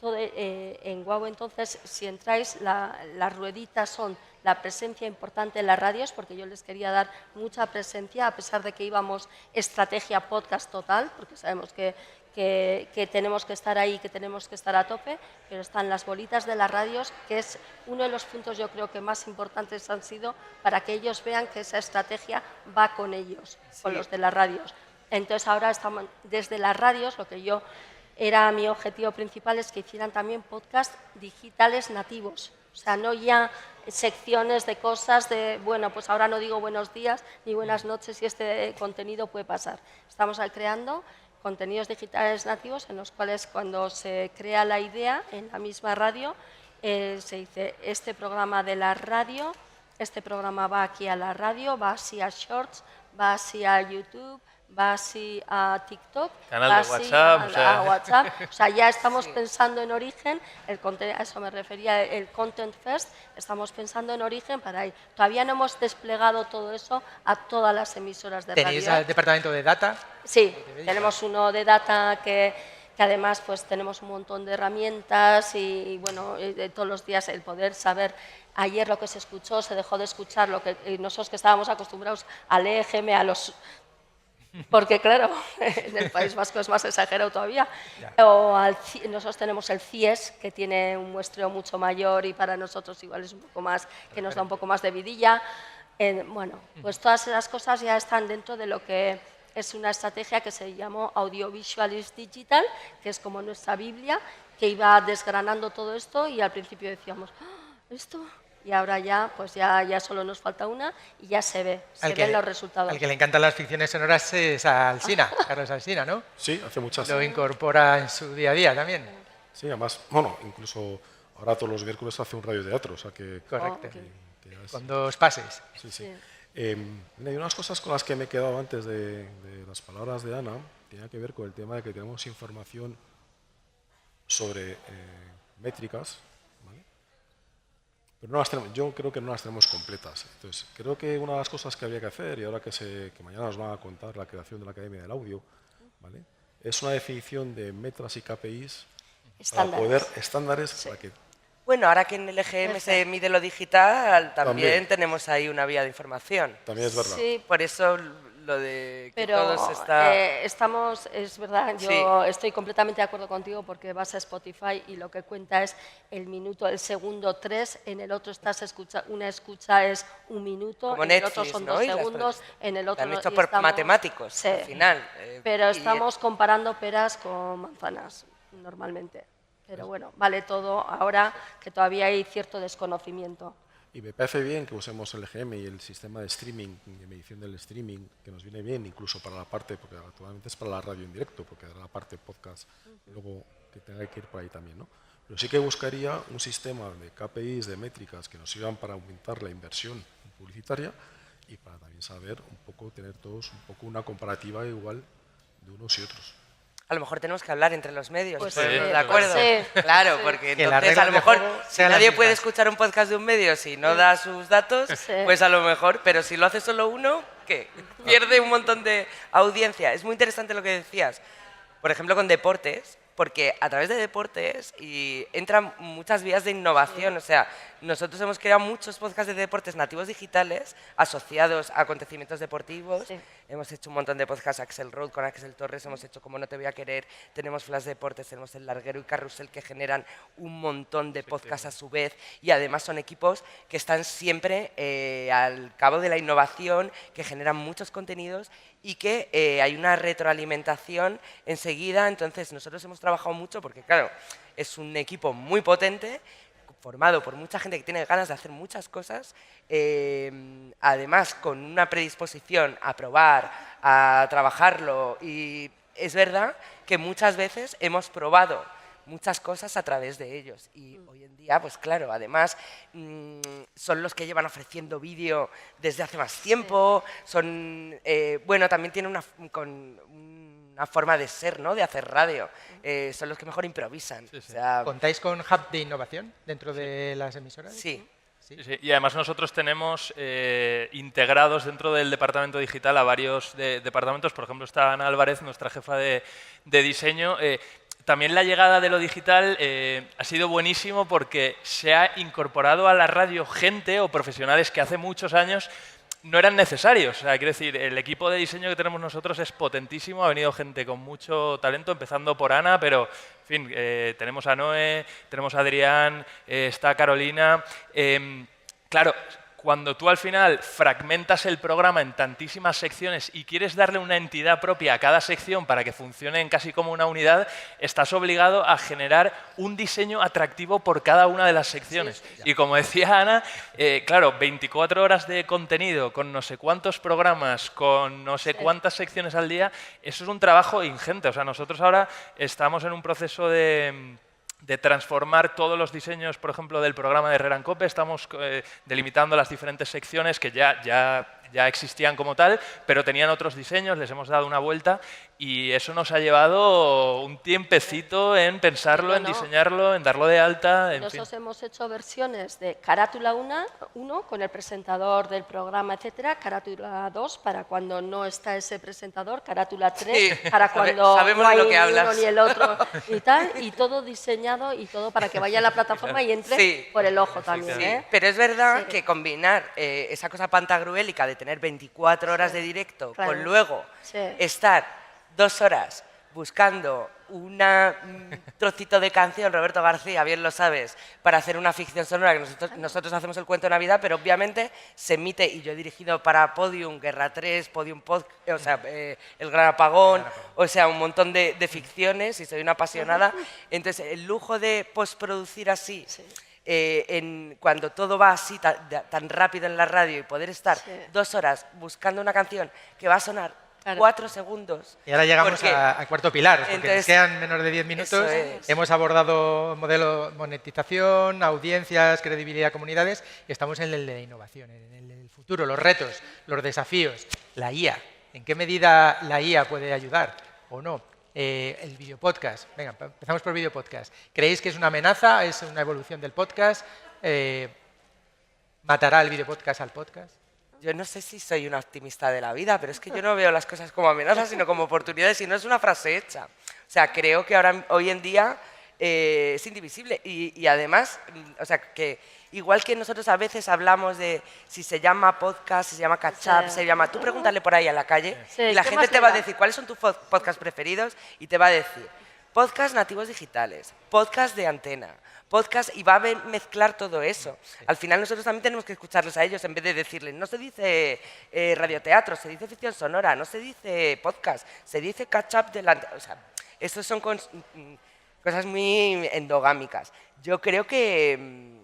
en WOW, entonces, si entráis, las rueditas son la presencia importante en las radios, porque yo les quería dar mucha presencia, a pesar de que íbamos estrategia podcast total, porque sabemos que tenemos que estar ahí, que tenemos que estar a tope, pero están las bolitas de las radios, que es uno de los puntos yo creo que más importantes han sido para que ellos vean que esa estrategia va con ellos, con los de las radios. Entonces ahora estamos desde las radios, lo que yo... Era mi objetivo principal es que hicieran también podcast digitales nativos, o sea, no ya secciones de cosas de, bueno, pues ahora no digo buenos días ni buenas noches y este contenido puede pasar. Estamos creando contenidos digitales nativos en los cuales cuando se crea la idea en la misma radio se dice este programa de la radio, este programa va aquí a la radio, va así a Shorts, va así a YouTube, va así a TikTok, canal va de así WhatsApp, a WhatsApp. O sea, ya estamos pensando en origen, a eso me refería, el Content First, estamos pensando en origen para ahí. Todavía no hemos desplegado todo eso a todas las emisoras de radio. ¿Tenéis el departamento de data? Sí, tenemos uno de data que además pues tenemos un montón de herramientas y bueno, todos los días el poder saber. Ayer lo que se escuchó, se dejó de escuchar, lo que nosotros que estábamos acostumbrados al EGM, a los... Porque claro, en el País Vasco es más exagerado todavía. O nosotros tenemos el CIES, que tiene un muestreo mucho mayor y para nosotros igual es un poco más, que nos da un poco más de vidilla. Bueno, pues todas esas cosas ya están dentro de lo que es una estrategia que se llamó Audiovisualis Digital, que es como nuestra Biblia, que iba desgranando todo esto y al principio decíamos, ¿esto? Y ahora ya, pues ya solo nos falta una y ya se ven los resultados. Al que le encantan las ficciones sonoras es a Alsina, Carlos Alsina, ¿no? Sí, hace muchas. Lo incorpora en su día a día también. Sí, además, bueno, incluso ahora todos los miércoles hace un radioteatro, o sea que... Correcto. que ya es- Con 2 pases. Sí, sí. Mira, hay unas cosas con las que me he quedado antes de las palabras de Ana, tenía que ver con el tema de que tenemos información sobre métricas, ¿vale? Pero no las tenemos, yo creo que no las tenemos completas. Entonces, creo que una de las cosas que había que hacer, y ahora que mañana nos van a contar la creación de la Academia del Audio, ¿vale? Es una definición de metas y KPIs para poder estándares Sí. para que Bueno, ahora que en el EGM se mide lo digital, también tenemos ahí una vía de información. también es verdad. Sí, Por eso lo de que pero todo se está... es verdad, yo estoy completamente de acuerdo contigo porque vas a Spotify y lo que cuenta es el minuto, el segundo 3, en el otro una escucha es 1 minuto, Como en el Netflix, otro son ¿no? 2 Y las segundos, cosas. en el otro Lo han no, hecho y por estamos- matemáticos, Sí. al final. Pero y- estamos comparando peras con manzanas, normalmente. Pero bueno, vale todo ahora que todavía hay cierto desconocimiento. Y me parece bien que usemos el EGM y el sistema de streaming, de medición del streaming, que nos viene bien incluso para la parte, porque actualmente es para la radio en directo, porque era la parte podcast, luego que tenga que ir por ahí también, ¿no? Pero sí que buscaría un sistema de KPIs, de métricas, que nos sirvan para aumentar la inversión publicitaria y para también saber un poco, tener todos un poco una comparativa igual de unos y otros. a lo mejor tenemos que hablar entre los medios, Pues ¿ponernos sí, de acuerdo? sí, Claro, sí. porque Que las entonces a reglas lo de mejor juego si sean las nadie puede mismas. escuchar un podcast de un medio si no da sus datos, Sí. pues a lo mejor, pero si lo hace solo uno, ¿qué? Pierde un montón de audiencia. Es muy interesante lo que decías, por ejemplo, con deportes, porque a través de deportes entran muchas vías de innovación. O sea, nosotros hemos creado muchos podcasts de deportes nativos digitales asociados a acontecimientos deportivos. Sí. Hemos hecho un montón de podcasts Axel Road con Axel Torres, hemos hecho Como no te voy a querer, tenemos Flash Deportes, tenemos El Larguero y Carrusel, que generan un montón de podcasts a su vez, y además son equipos que están siempre al cabo de la innovación, que generan muchos contenidos y que hay una retroalimentación enseguida. Entonces nosotros hemos trabajado mucho porque, claro, es un equipo muy potente, formado por mucha gente que tiene ganas de hacer muchas cosas, además con una predisposición a probar, a trabajarlo, y es verdad que muchas veces hemos probado muchas cosas a través de ellos, y hoy en día, pues claro, además son los que llevan ofreciendo vídeo desde hace más tiempo, son, bueno, también tienen una forma de ser, ¿no?, de hacer radio, son los que mejor improvisan. Sí, sí. O sea, ¿Contáis con hub de innovación dentro de las emisoras? sí. Sí, sí. Y además nosotros tenemos integrados dentro del departamento digital a varios departamentos. Por ejemplo, está Ana Álvarez, nuestra jefa de diseño. También la llegada de lo digital ha sido buenísimo porque se ha incorporado a la radio gente o profesionales que hace muchos años no eran necesarios. O sea, quiero decir, el equipo de diseño que tenemos nosotros es potentísimo. Ha venido gente con mucho talento, empezando por Ana, pero, en fin, tenemos a Noé, tenemos a Adrián, está Carolina. Claro, cuando tú al final fragmentas el programa en tantísimas secciones y quieres darle una entidad propia a cada sección para que funcionen casi como una unidad, estás obligado a generar un diseño atractivo por cada una de las secciones. Y como decía Ana, claro, 24 horas de contenido con no sé cuántos programas, con no sé cuántas secciones al día, eso es un trabajo ingente. O sea, nosotros ahora estamos en un proceso de transformar todos los diseños, por ejemplo, del programa de Herrera en Cope. Estamos delimitando las diferentes secciones que ya existían como tal, pero tenían otros diseños, les hemos dado una vuelta y eso nos ha llevado un tiempecito en pensarlo, en diseñarlo, en darlo de alta, en fin. Nosotros hemos hecho versiones de Carátula 1 con el presentador del programa, etcétera, Carátula 2 para cuando no está ese presentador, Carátula 3 Sí, para cuando sabemos no hay de lo que ni hablas. uno ni el otro y tal, y todo diseñado y todo para que vaya a la plataforma y entre Sí. por el ojo también. Sí, ¿eh? pero es verdad Sí. que combinar esa cosa pantagruélica de tener 24 horas de directo Claro. con luego Sí. estar 2 horas buscando un trocito de canción, Roberto García, bien lo sabes, para hacer una ficción sonora, que nosotros hacemos el cuento de Navidad, pero obviamente se emite, y yo he dirigido para Podium, Guerra 3, Podium Podcast, o sea, El Gran Apagón, o sea, un montón de ficciones, y soy una apasionada. Entonces, el lujo de postproducir así, cuando todo va así tan rápido en la radio, y poder estar 2 horas buscando una canción que va a sonar 4 segundos. Y ahora llegamos porque- a cuarto pilar, porque Entonces, nos quedan menos de 10 minutos. eso es. Hemos abordado modelo monetización, audiencias, credibilidad, comunidades, y estamos en el de la innovación, en el del futuro, los retos, los desafíos, la IA. ¿En qué medida la IA puede ayudar o no? El videopodcast. Venga, empezamos por videopodcast. ¿Creéis que es una amenaza? ¿Es una evolución del podcast? ¿Matará el videopodcast al podcast? Yo no sé si soy una optimista de la vida, pero es que yo no veo las cosas como amenazas, sino como oportunidades, y no es una frase hecha. O sea, creo que hoy en día es indivisible. Y además, o sea, que igual que nosotros a veces hablamos de si se llama podcast, si se llama catch-up, Sí. se llama... Tú pregúntale por ahí a la calle Sí, y la ¿qué gente más te le va a da? decir cuáles son tus podcasts preferidos, y te va a decir podcast nativos digitales, podcast de antena, podcast, y va a mezclar todo eso. Al final nosotros también tenemos que escucharlos a ellos en vez de decirles, no se dice radioteatro, se dice ficción sonora, no se dice podcast, se dice catch-up delante. O sea, estos son cosas muy endogámicas. Yo creo que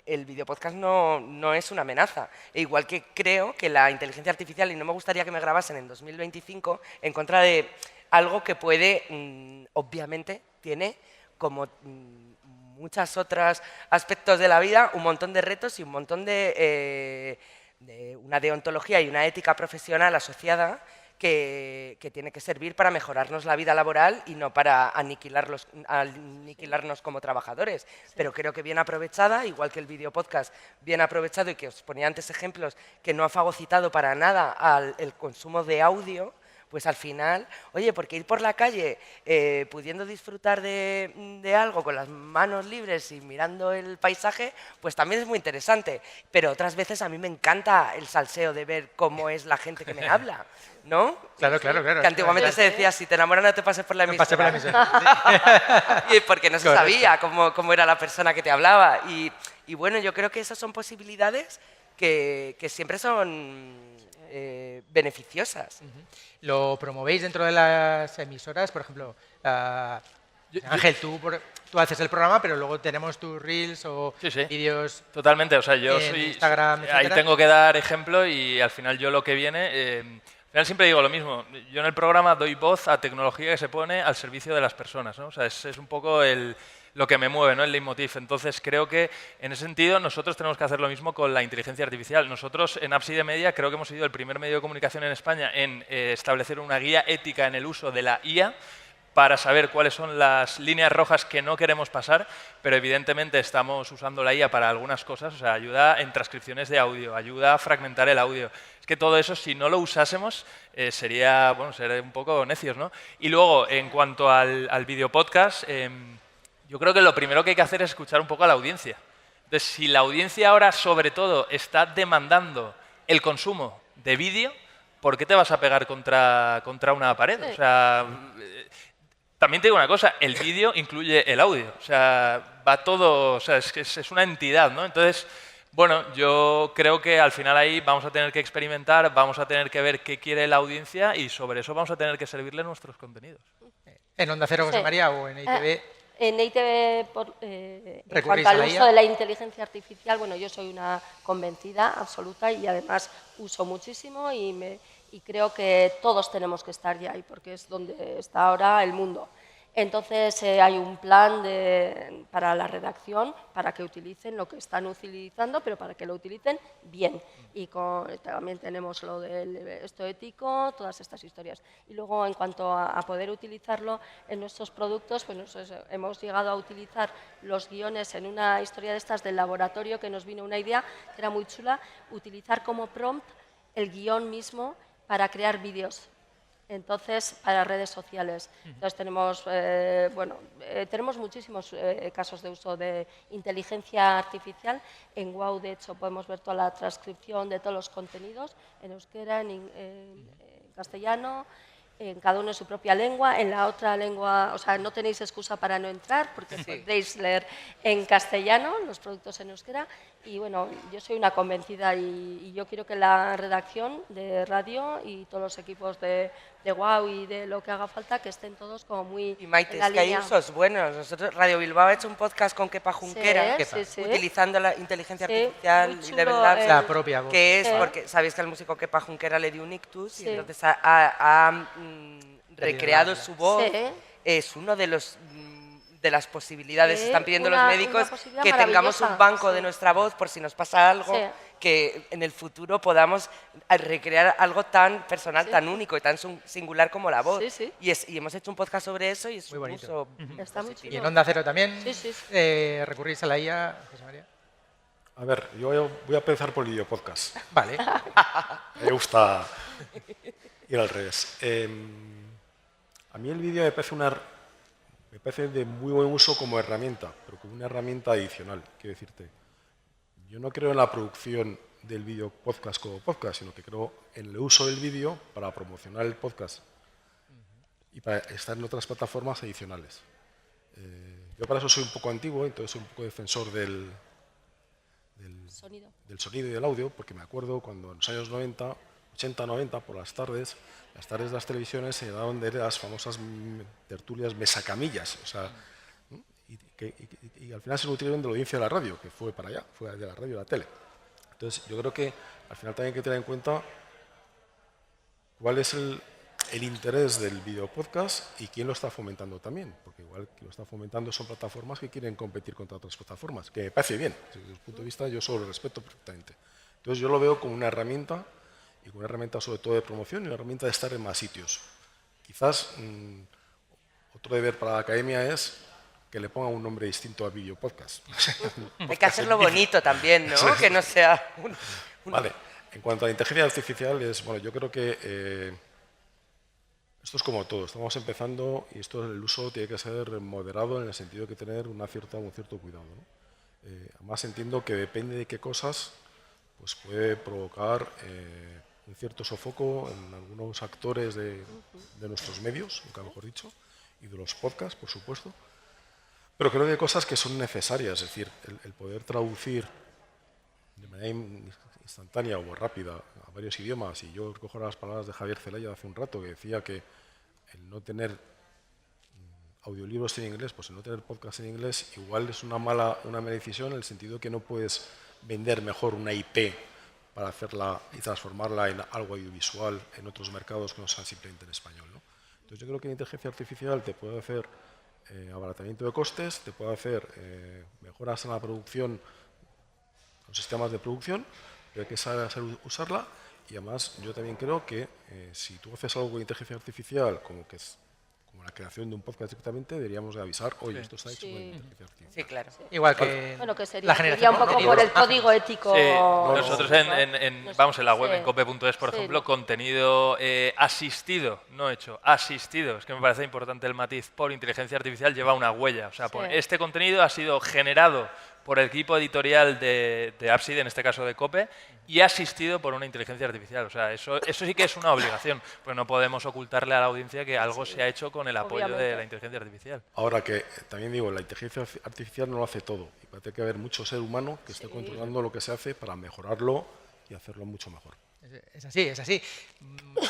el videopodcast no es una amenaza. E igual que creo que la inteligencia artificial, y no me gustaría que me grabasen en 2025 en contra de algo que puede, obviamente, tiene como muchos otros aspectos de la vida, un montón de retos y un montón de una deontología y una ética profesional asociada que tiene que servir para mejorarnos la vida laboral y no para aniquilarnos como trabajadores. Pero creo que bien aprovechada, igual que el video podcast bien aprovechado, y que os ponía antes ejemplos, que no ha fagocitado para nada el consumo de audio, pues al final, oye, porque ir por la calle pudiendo disfrutar de algo con las manos libres y mirando el paisaje, pues también es muy interesante. Pero otras veces a mí me encanta el salseo de ver cómo es la gente que me habla, ¿no? Claro. Que antiguamente se decía, si te enamoras no te pases por la No emisora. pasé por la emisora. Y porque no se Correcto. sabía cómo era la persona que te hablaba. Y bueno, yo creo que esas son posibilidades que siempre son beneficiosas. ¿Lo promovéis dentro de las emisoras? Por ejemplo, Ángel, tú haces el programa, pero luego tenemos tus reels o Sí, sí. vídeos. Totalmente, o sea, yo en soy... Instagram, ahí etcétera. tengo que dar ejemplo y al final yo lo que viene... al final siempre digo lo mismo, yo en el programa doy voz a tecnología que se pone al servicio de las personas, ¿no? O sea, es un poco lo que me mueve, ¿no? El leitmotiv. Entonces creo que en ese sentido nosotros tenemos que hacer lo mismo con la inteligencia artificial. Nosotros en Ábside Media creo que hemos sido el primer medio de comunicación en España en establecer una guía ética en el uso de la IA para saber cuáles son las líneas rojas que no queremos pasar, pero evidentemente estamos usando la IA para algunas cosas, o sea, ayuda en transcripciones de audio, ayuda a fragmentar el audio. Es que todo eso, si no lo usásemos, sería un poco necios, ¿no? Y luego, en cuanto al videopodcast, yo creo que lo primero que hay que hacer es escuchar un poco a la audiencia. Entonces, si la audiencia ahora, sobre todo, está demandando el consumo de vídeo, ¿por qué te vas a pegar contra una pared? O sea, también te digo una cosa, el vídeo incluye el audio, o sea, va todo, o sea, es una entidad, ¿no? Entonces, bueno, yo creo que al final ahí vamos a tener que experimentar, vamos a tener que ver qué quiere la audiencia y sobre eso vamos a tener que servirle nuestros contenidos. ¿En Onda Cero, José Sí. María, o en ITV? En ITV, en ¿Recurrís cuanto a al la uso IA? de la inteligencia artificial, bueno, yo soy una convencida absoluta y además uso muchísimo y creo que todos tenemos que estar ya ahí porque es donde está ahora el mundo. Entonces hay un plan para la redacción para que utilicen lo que están utilizando, pero para que lo utilicen bien. Y también tenemos lo del esto ético, todas estas historias. Y luego, en cuanto a poder utilizarlo en nuestros productos, pues hemos llegado a utilizar los guiones en una historia de estas del laboratorio que nos vino una idea que era muy chula, utilizar como prompt el guión mismo para crear vídeos. Entonces, para redes sociales. Entonces, tenemos muchísimos casos de uso de inteligencia artificial. En WOW, de hecho, podemos ver toda la transcripción de todos los contenidos en euskera, en castellano, en cada uno en su propia lengua. En la otra lengua, o sea, no tenéis excusa para no entrar porque podéis leer en castellano los productos en euskera. Y bueno, yo soy una convencida y yo quiero que la redacción de radio y todos los equipos de WOW y de lo que haga falta, que estén todos como muy Y Maite, en la es que hay línea. usos buenos. Nosotros, Radio Bilbao ha hecho un podcast con Kepa Junquera, Sí. utilizando la inteligencia Sí, artificial muy y chulo, Level Labs, La propia voz. que es Sí. porque sabéis que al músico Kepa Junquera le dio un ictus Sí. y entonces ha recreado su voz. Sí. Es uno de las posibilidades. Sí, Están pidiendo una los médicos posibilidad que tengamos un maravillosa. banco Sí. de nuestra voz por si nos pasa algo, Sí. que en el futuro podamos recrear algo tan personal, Sí. tan único y tan singular como la voz. Sí, sí. Y hemos hecho un podcast sobre eso y es Muy un bonito. uso Está muy ¿Y chulo. en Onda Cero también Sí. recurrís a la IA, José María? A ver, yo voy a empezar por el videopodcast. Vale. Me gusta ir al revés. A mí el vídeo me parece de muy buen uso como herramienta, pero como una herramienta adicional. Quiero decirte, yo no creo en la producción del vídeo podcast como podcast, sino que creo en el uso del vídeo para promocionar el podcast y para estar en otras plataformas adicionales. Yo para eso soy un poco antiguo, entonces soy un poco defensor del sonido y del audio, porque me acuerdo cuando en los años 90, 80-90, por las tardes de las televisiones se daban de las famosas tertulias mesacamillas, o sea, ¿no? y al final se nutrieron de la audiencia de la radio, que fue para allá, fue de la radio y la tele. Entonces yo creo que al final también hay que tener en cuenta cuál es el interés del videopodcast y quién lo está fomentando también, porque igual quien lo está fomentando son plataformas que quieren competir contra otras plataformas, que me parece bien, desde ese punto de vista yo solo lo respeto perfectamente. Entonces yo lo veo como una herramienta y con una herramienta sobre todo de promoción y una herramienta de estar en más sitios. Quizás otro deber para la academia es que le ponga un nombre distinto al video podcast. Hay que hacerlo bonito también, ¿no? Que no sea Vale. En cuanto a la inteligencia artificial, yo creo que esto es como todo. Estamos empezando y el uso tiene que ser moderado en el sentido de que tener un cierto cuidado, ¿no? Además entiendo que depende de qué cosas pues puede provocar un cierto sofoco en algunos actores de nuestros medios, nunca mejor dicho, y de los podcasts, por supuesto. Pero creo que hay cosas que son necesarias, es decir, el poder traducir de manera instantánea o rápida a varios idiomas. Y yo recojo las palabras de Javier Zelaya de hace un rato, que decía que el no tener audiolibros en inglés, pues el no tener podcast en inglés, igual es una mala decisión en el sentido que no puedes vender mejor una IP para hacerla y transformarla en algo audiovisual en otros mercados que no sean simplemente en español, ¿no? Entonces yo creo que la inteligencia artificial te puede hacer abaratamiento de costes, te puede hacer mejoras en la producción, los sistemas de producción, pero hay que saber usarla. Y además yo también creo que si tú haces algo con inteligencia artificial, como la creación de un podcast directamente, deberíamos de avisar, oye, esto está hecho con inteligencia artificial. Sí, claro. Igual que Bueno, que la generación un poco de por el contenidos. código ético. Sí, nosotros en la web, en cope.es, por Sí. ejemplo, contenido asistido, no hecho, asistido. Es que me parece importante el matiz. Por inteligencia artificial lleva una huella. O sea, Sí. este contenido ha sido generado por el equipo editorial de Ábside, en este caso de Cope, y asistido por una inteligencia artificial. O sea, eso sí que es una obligación, porque no podemos ocultarle a la audiencia que algo se ha hecho con el apoyo de Obviamente. la inteligencia artificial. Ahora que también digo, la inteligencia artificial no lo hace todo. Y tiene que haber mucho ser humano que esté controlando lo que se hace para mejorarlo y hacerlo mucho mejor. Es así, es así.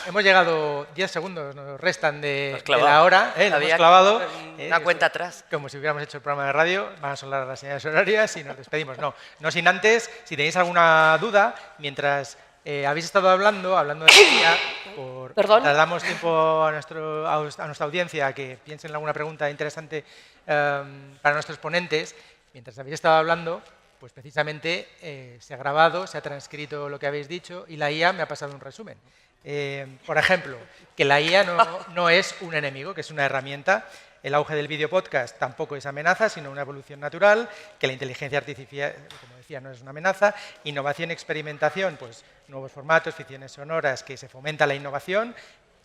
Hemos llegado 10 segundos, nos restan de Has clavado. la hora, lo hemos Había clavado. una cuenta atrás. Como si hubiéramos hecho el programa de radio, van a sonar las señales horarias y nos despedimos. No sin antes, si tenéis alguna duda, mientras habéis estado hablando de IA, Perdón. damos tiempo a nuestra audiencia a que piensen en alguna pregunta interesante para nuestros ponentes. Mientras habéis estado hablando, pues precisamente se ha grabado, se ha transcrito lo que habéis dicho y la IA me ha pasado un resumen. Por ejemplo, que la IA no es un enemigo, que es una herramienta. El auge del video podcast tampoco es amenaza, sino una evolución natural, que la inteligencia artificial, como decía, no es una amenaza. Innovación y experimentación, pues nuevos formatos, ficciones sonoras, que se fomenta la innovación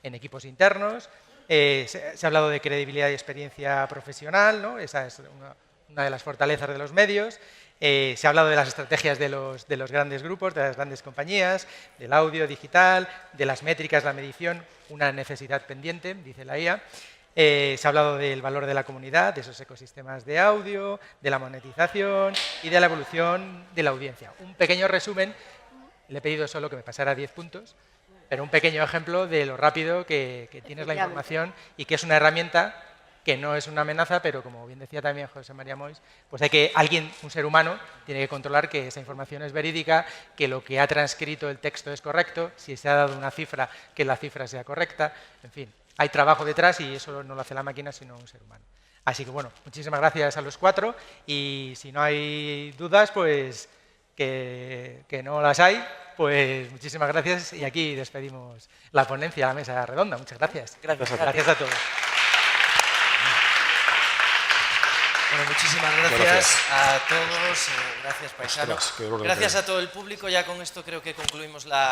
en equipos internos. Se ha hablado de credibilidad y experiencia profesional, ¿no? Esa es una de las fortalezas de los medios. Se ha hablado de las estrategias de los grandes grupos, de las grandes compañías, del audio digital, de las métricas, la medición, una necesidad pendiente, dice la IA. Se ha hablado del valor de la comunidad, de esos ecosistemas de audio, de la monetización y de la evolución de la audiencia. Un pequeño resumen, le he pedido solo que me pasara 10 puntos, pero un pequeño ejemplo de lo rápido que tienes la información y que es una herramienta que no es una amenaza, pero como bien decía también José María Mois, pues un ser humano, tiene que controlar que esa información es verídica, que lo que ha transcrito el texto es correcto, si se ha dado una cifra, que la cifra sea correcta, en fin, hay trabajo detrás y eso no lo hace la máquina, sino un ser humano. Así que bueno, muchísimas gracias a los 4 y si no hay dudas, pues que no las hay, pues muchísimas gracias y aquí despedimos la ponencia, la mesa redonda. Muchas gracias. Gracias Gracias a todos. Bueno, muchísimas gracias a todos, gracias Paisano, Ostras, qué dolor de gracias cabeza. a todo el público. Ya con esto creo que concluimos la